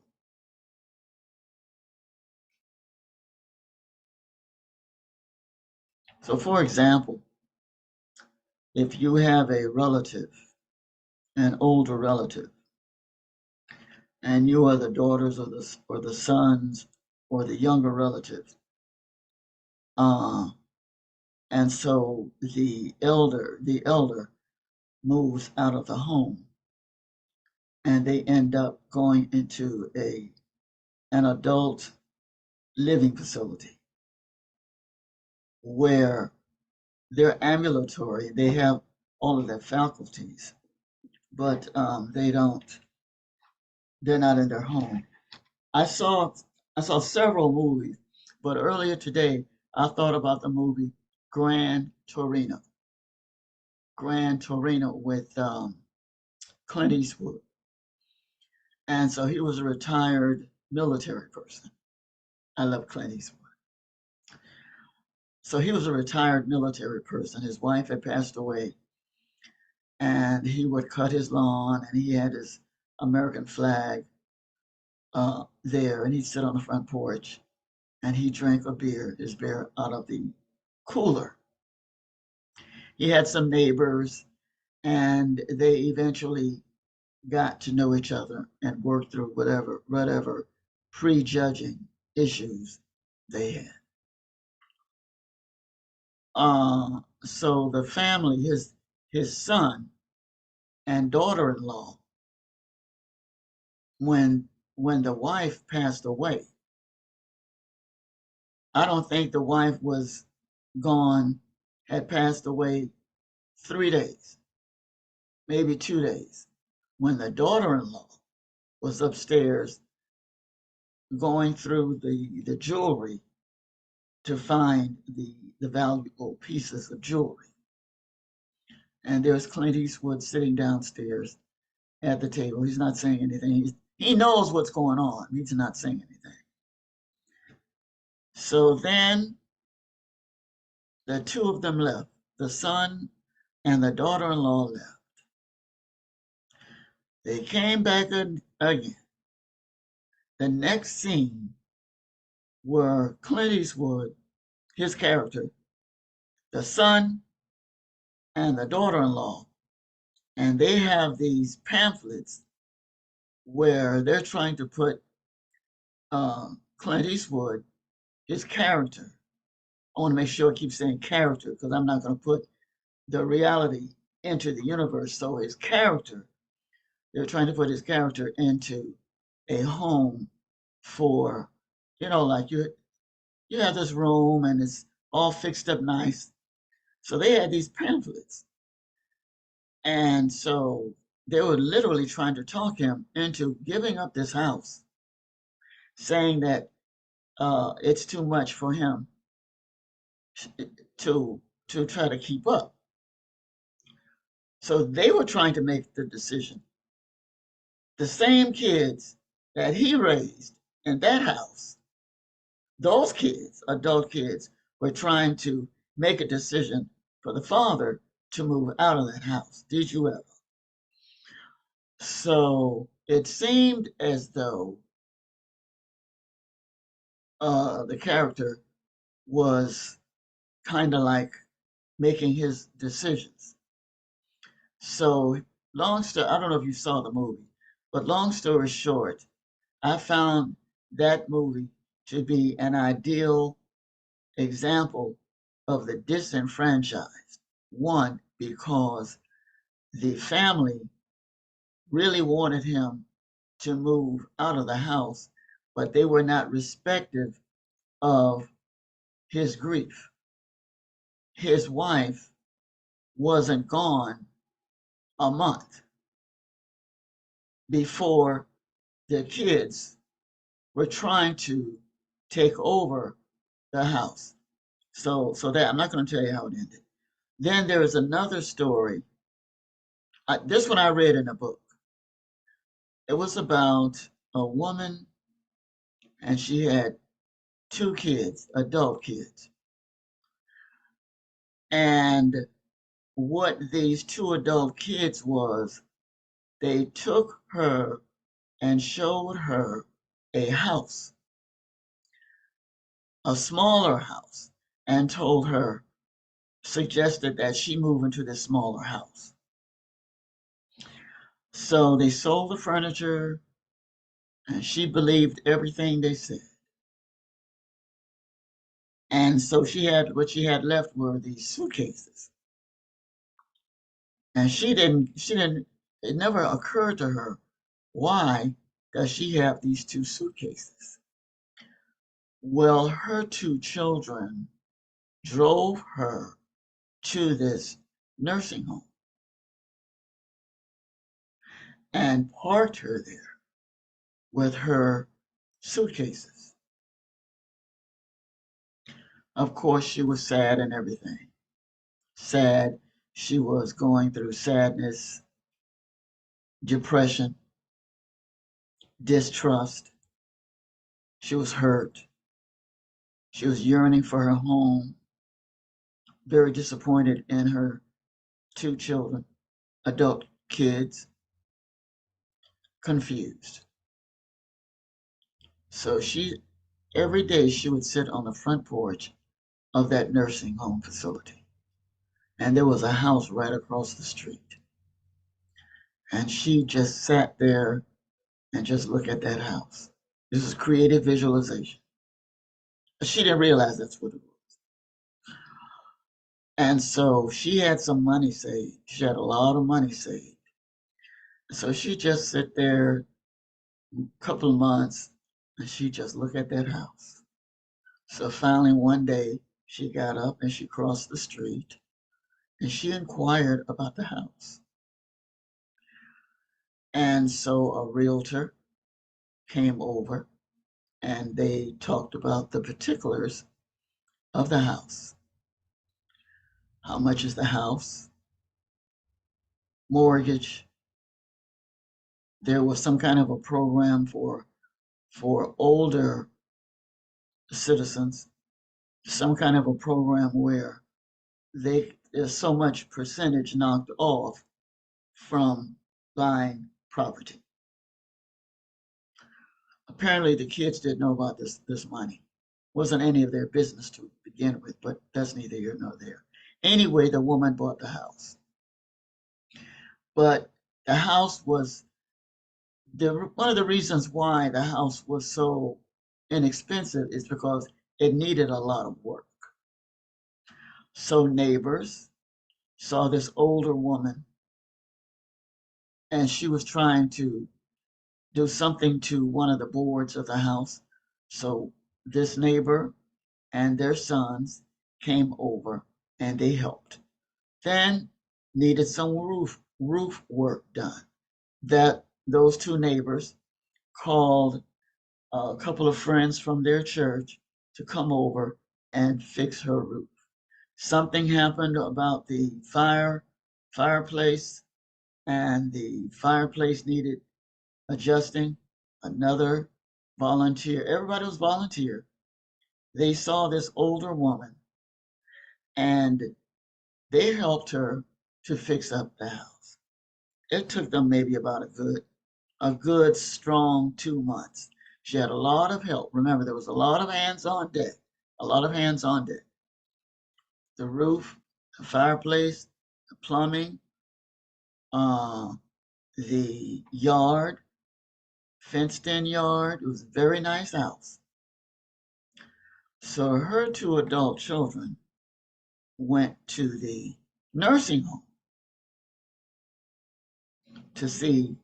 So, for example, if you have a relative, an older relative, and you are the daughters or the sons or the younger relatives, uh, and so the elder moves out of the home, and they end up going into an adult living facility where they're ambulatory, they have all of their faculties, but they're not in their home. I saw I saw several movies, but earlier today I thought about the movie Gran Torino. Gran Torino with Clint Eastwood. And so he was a retired military person. I love Clint Eastwood. So he was a retired military person. His wife had passed away, and he would cut his lawn, and he had his American flag there, and he'd sit on the front porch, and he drank his beer out of the cooler. He had some neighbors, and they eventually got to know each other and worked through whatever prejudging issues they had. So the family, his son and daughter-in-law, when the wife passed away, I don't think the wife was gone, had passed away 3 days, maybe 2 days, when the daughter-in-law was upstairs going through the jewelry to find the valuable pieces of jewelry. And there's Clint Eastwood sitting downstairs at the table. He's not saying anything. He knows what's going on. He's not saying anything. So then the two of them left. The son and the daughter-in-law left. They came back again. The next scene were Clint Eastwood, his character, the son, and the daughter-in-law. And they have these pamphlets where they're trying to put Clint Eastwood, his character. I want to make sure I keep saying character because I'm not going to put the reality into the universe. So his character, they're trying to put his character into a home for, like you have this room and it's all fixed up nice. So they had these pamphlets. And so they were literally trying to talk him into giving up this house, saying that it's too much for him to try to keep up. So they were trying to make the decision. The same kids that he raised in that house, those kids, adult kids, were trying to make a decision for the father to move out of that house. Did you ever? So it seemed as though the character was kind of like making his decisions. So long story, I don't know if you saw the movie, but long story short, I found that movie to be an ideal example of the disenfranchised. One, because the family really wanted him to move out of the house, but they were not respective of his grief. His wife wasn't gone a month before the kids were trying to take over the house. So that I'm not going to tell you how it ended. Then there is another story. This one I read in a book. It was about a woman, and she had two kids, adult kids. And what these two adult kids was, they took her and showed her a house, a smaller house, and told her, suggested that she move into this smaller house. So they sold the furniture, and she believed everything they said. And so what she had left were these suitcases. And it never occurred to her, why does she have these two suitcases? Well, her two children drove her to this nursing home. and parked her there with her suitcases. Of course, she was sad and everything. Sad. She was going through sadness, depression, distrust. She was hurt. She was yearning for her home, very disappointed in her two children, adult kids, confused. So every day she would sit on the front porch of that nursing home facility. And there was a house right across the street. And she just sat there and just looked at that house. This is creative visualization. She didn't realize that's what it was. And so she had some money saved. She had a lot of money saved. So she just sit there a couple of months and she just looked at that house. So finally one day she got up and she crossed the street and she inquired about the house. And so a realtor came over and they talked about the particulars of the house. How much is the house? Mortgage. There was some kind of a program for older citizens, some kind of a program where there's so much percentage knocked off from buying property. Apparently the kids didn't know about this money. Wasn't any of their business to begin with, but that's neither here nor there. Anyway, the woman bought the house. But the house was one of the reasons why the house was so inexpensive is because it needed a lot of work. So neighbors saw this older woman and she was trying to do something to one of the boards of the house. So this neighbor and their sons came over and they helped. Then needed some roof work done. That those two neighbors called a couple of friends from their church to come over and fix her roof. Something happened about the fireplace, and the fireplace needed adjusting. Another volunteer, everybody was volunteer. They saw this older woman and they helped her to fix up the house. It took them maybe about a good strong 2 months. She had a lot of help. Remember, there was a lot of hands on deck, a lot of hands on deck. The roof, the fireplace, the plumbing, uh, the yard, fenced in yard. It was a very nice house. So her two adult children went to the nursing home to see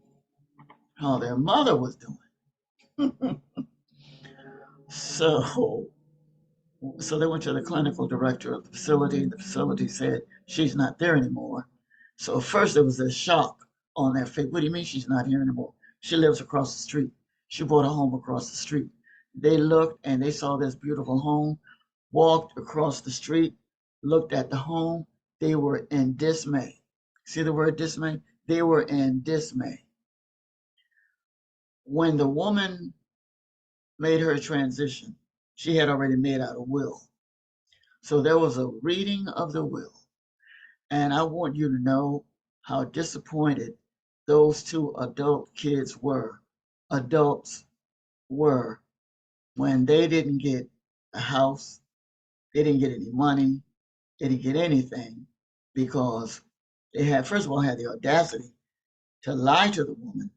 how their mother was doing. so So they went to the clinical director of the facility. The facility said she's not there anymore. So at first there was a shock on their face. What do you mean she's not here anymore? She lives across the street. She bought a home across the street. They looked and they saw this beautiful home, walked across the street, looked at the home. They were in dismay. See the word dismay? They were in dismay. When the woman made her transition, she had already made out a will. So there was a reading of the will. And I want you to know how disappointed those two adults were, when they didn't get a house, they didn't get any money, they didn't get anything because they had, first of all, had the audacity to lie to the woman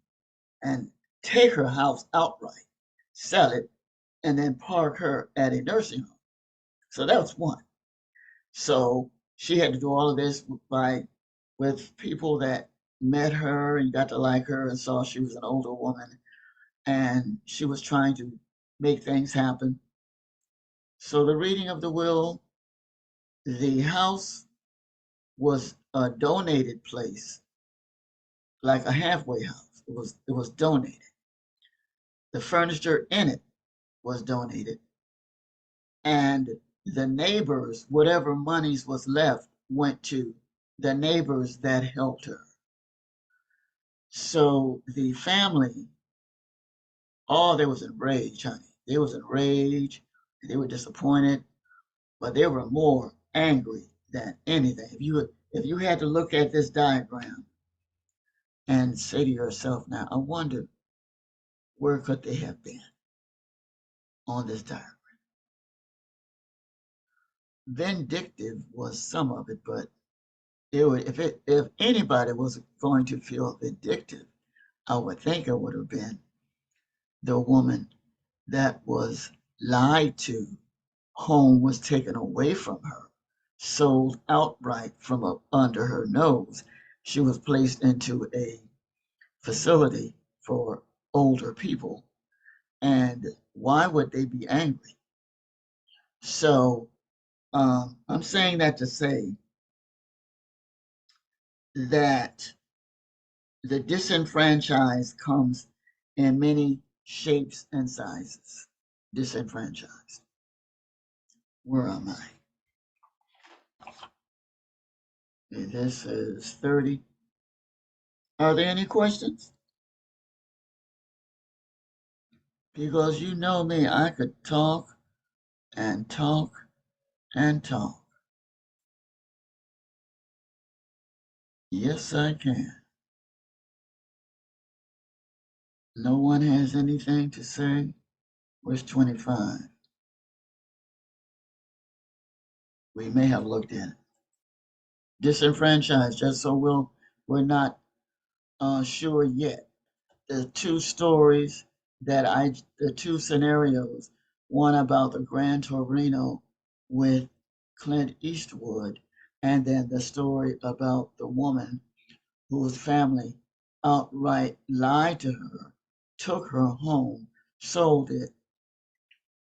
and take her house outright, sell it, and then park her at a nursing home. So that was one. So she had to do all of this with people that met her and got to like her and saw she was an older woman and she was trying to make things happen. So the reading of the will, the house was a donated place, like a halfway house. it was donated. The furniture in it was donated, and the neighbors, whatever monies was left, went to the neighbors that helped her. So the family, oh, they was enraged, honey. They was enraged. They were disappointed, but they were more angry than anything. If you had to look at this diagram and say to yourself, now, I wonder where could they have been on this diagram? Vindictive was some of it, but if anybody was going to feel vindictive, I would think it would have been the woman that was lied to, home was taken away from her, sold outright from up under her nose. She was placed into a facility for older people. And why would they be angry? So I'm saying that to say that the disenfranchised comes in many shapes and sizes. Disenfranchised. Where am I? Okay, this is 30. Are there any questions? Because you know me, I could talk and talk and talk. Yes, I can. No one has anything to say? Where's 25? We may have looked at it. Disenfranchised, just so we're not sure yet. The two stories the two scenarios, one about the Grand Torino with Clint Eastwood, and then the story about the woman whose family outright lied to her, took her home, sold it,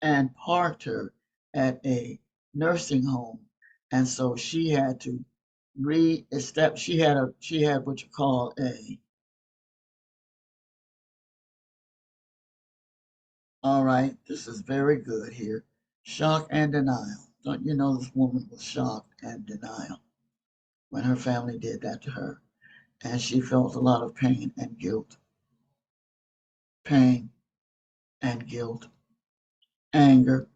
and parked her at a nursing home. And so she had to re-establish, she had what you call a, all right, this is very good here, shock and denial. Don't you know this woman was shocked and denial when her family did that to her? And she felt a lot of pain and guilt, anger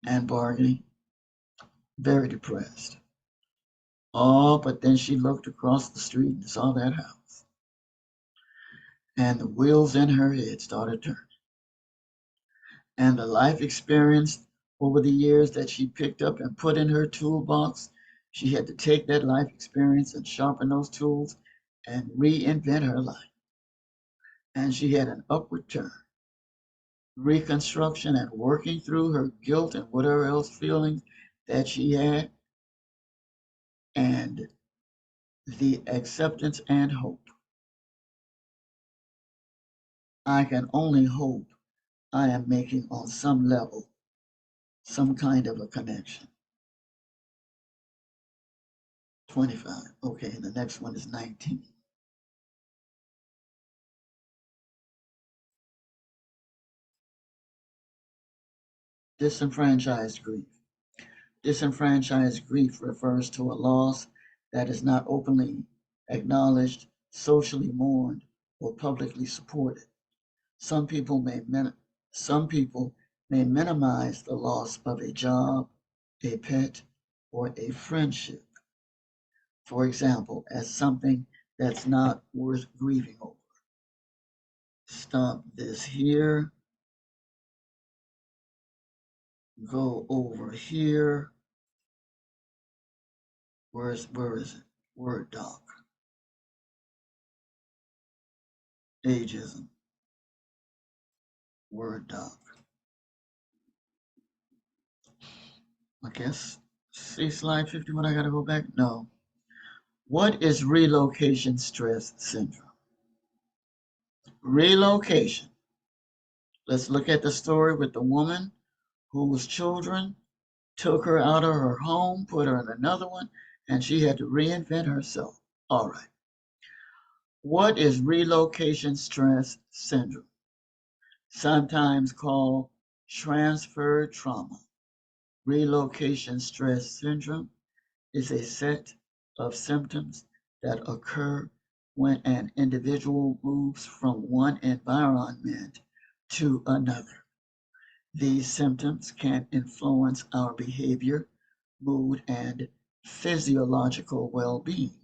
and bargaining, very depressed. Oh, but then she looked across the street and saw that house, and the wheels in her head started turning. And the life experience over the years that she picked up and put in her toolbox, she had to take that life experience and sharpen those tools and reinvent her life. And she had an upward turn, reconstruction, and working through her guilt and whatever else feelings that she had, and the acceptance and hope. I can only hope I am making on some level some kind of a connection. 25. Okay, and the next one is 19. Disenfranchised grief. Disenfranchised grief refers to a loss that is not openly acknowledged, socially mourned, or publicly supported. Some people may some people may minimize the loss of a job, a pet, or a friendship, for example, as something that's not worth grieving over. Stop this here, go over here. Where is it? Word doc. Ageism. Word doc. I guess. See slide 51. I gotta go back. No. What is relocation stress syndrome? Relocation. Let's look at the story with the woman whose children took her out of her home, put her in another one, and she had to reinvent herself. All right. What is relocation stress syndrome, sometimes called transfer trauma? Relocation stress syndrome is a set of symptoms that occur when an individual moves from one environment to another. These symptoms can influence our behavior, mood, and physiological well being.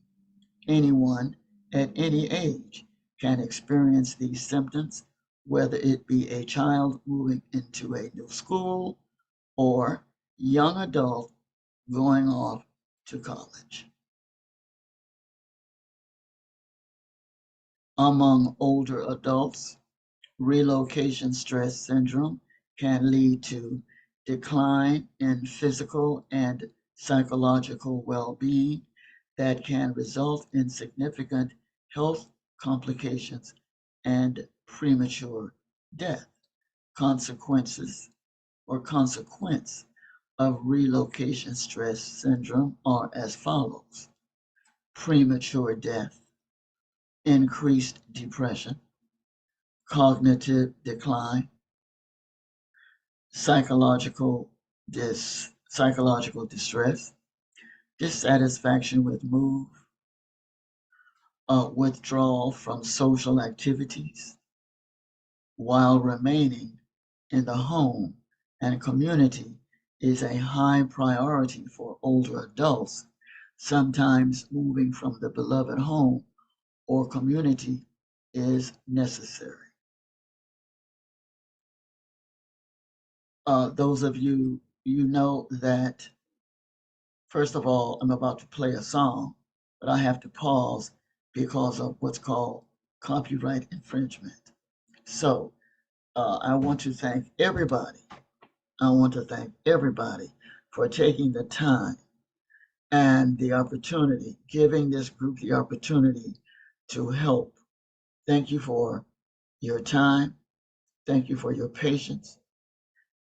Anyone at any age can experience these symptoms, whether it be a child moving into a new school or young adult going off to college. Among older adults, relocation stress syndrome can lead to decline in physical and psychological well-being that can result in significant health complications and premature death. Consequences or consequence of relocation stress syndrome are as follows: premature death, increased depression, cognitive decline, psychological distress, dissatisfaction with mood, withdrawal from social activities while remaining in the home and community is a high priority for older adults. Sometimes moving from the beloved home or community is necessary. Those of you, you know that, first of all, I'm about to play a song, but I have to pause because of what's called copyright infringement. So I want to thank everybody. I want to thank everybody for taking the time and the opportunity, giving this group the opportunity to help. Thank you for your time. Thank you for your patience.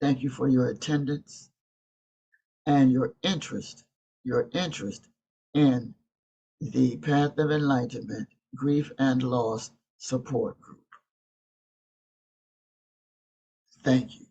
Thank you for your attendance and your interest in the Path of Enlightenment Grief and Loss Support Group. Thank you.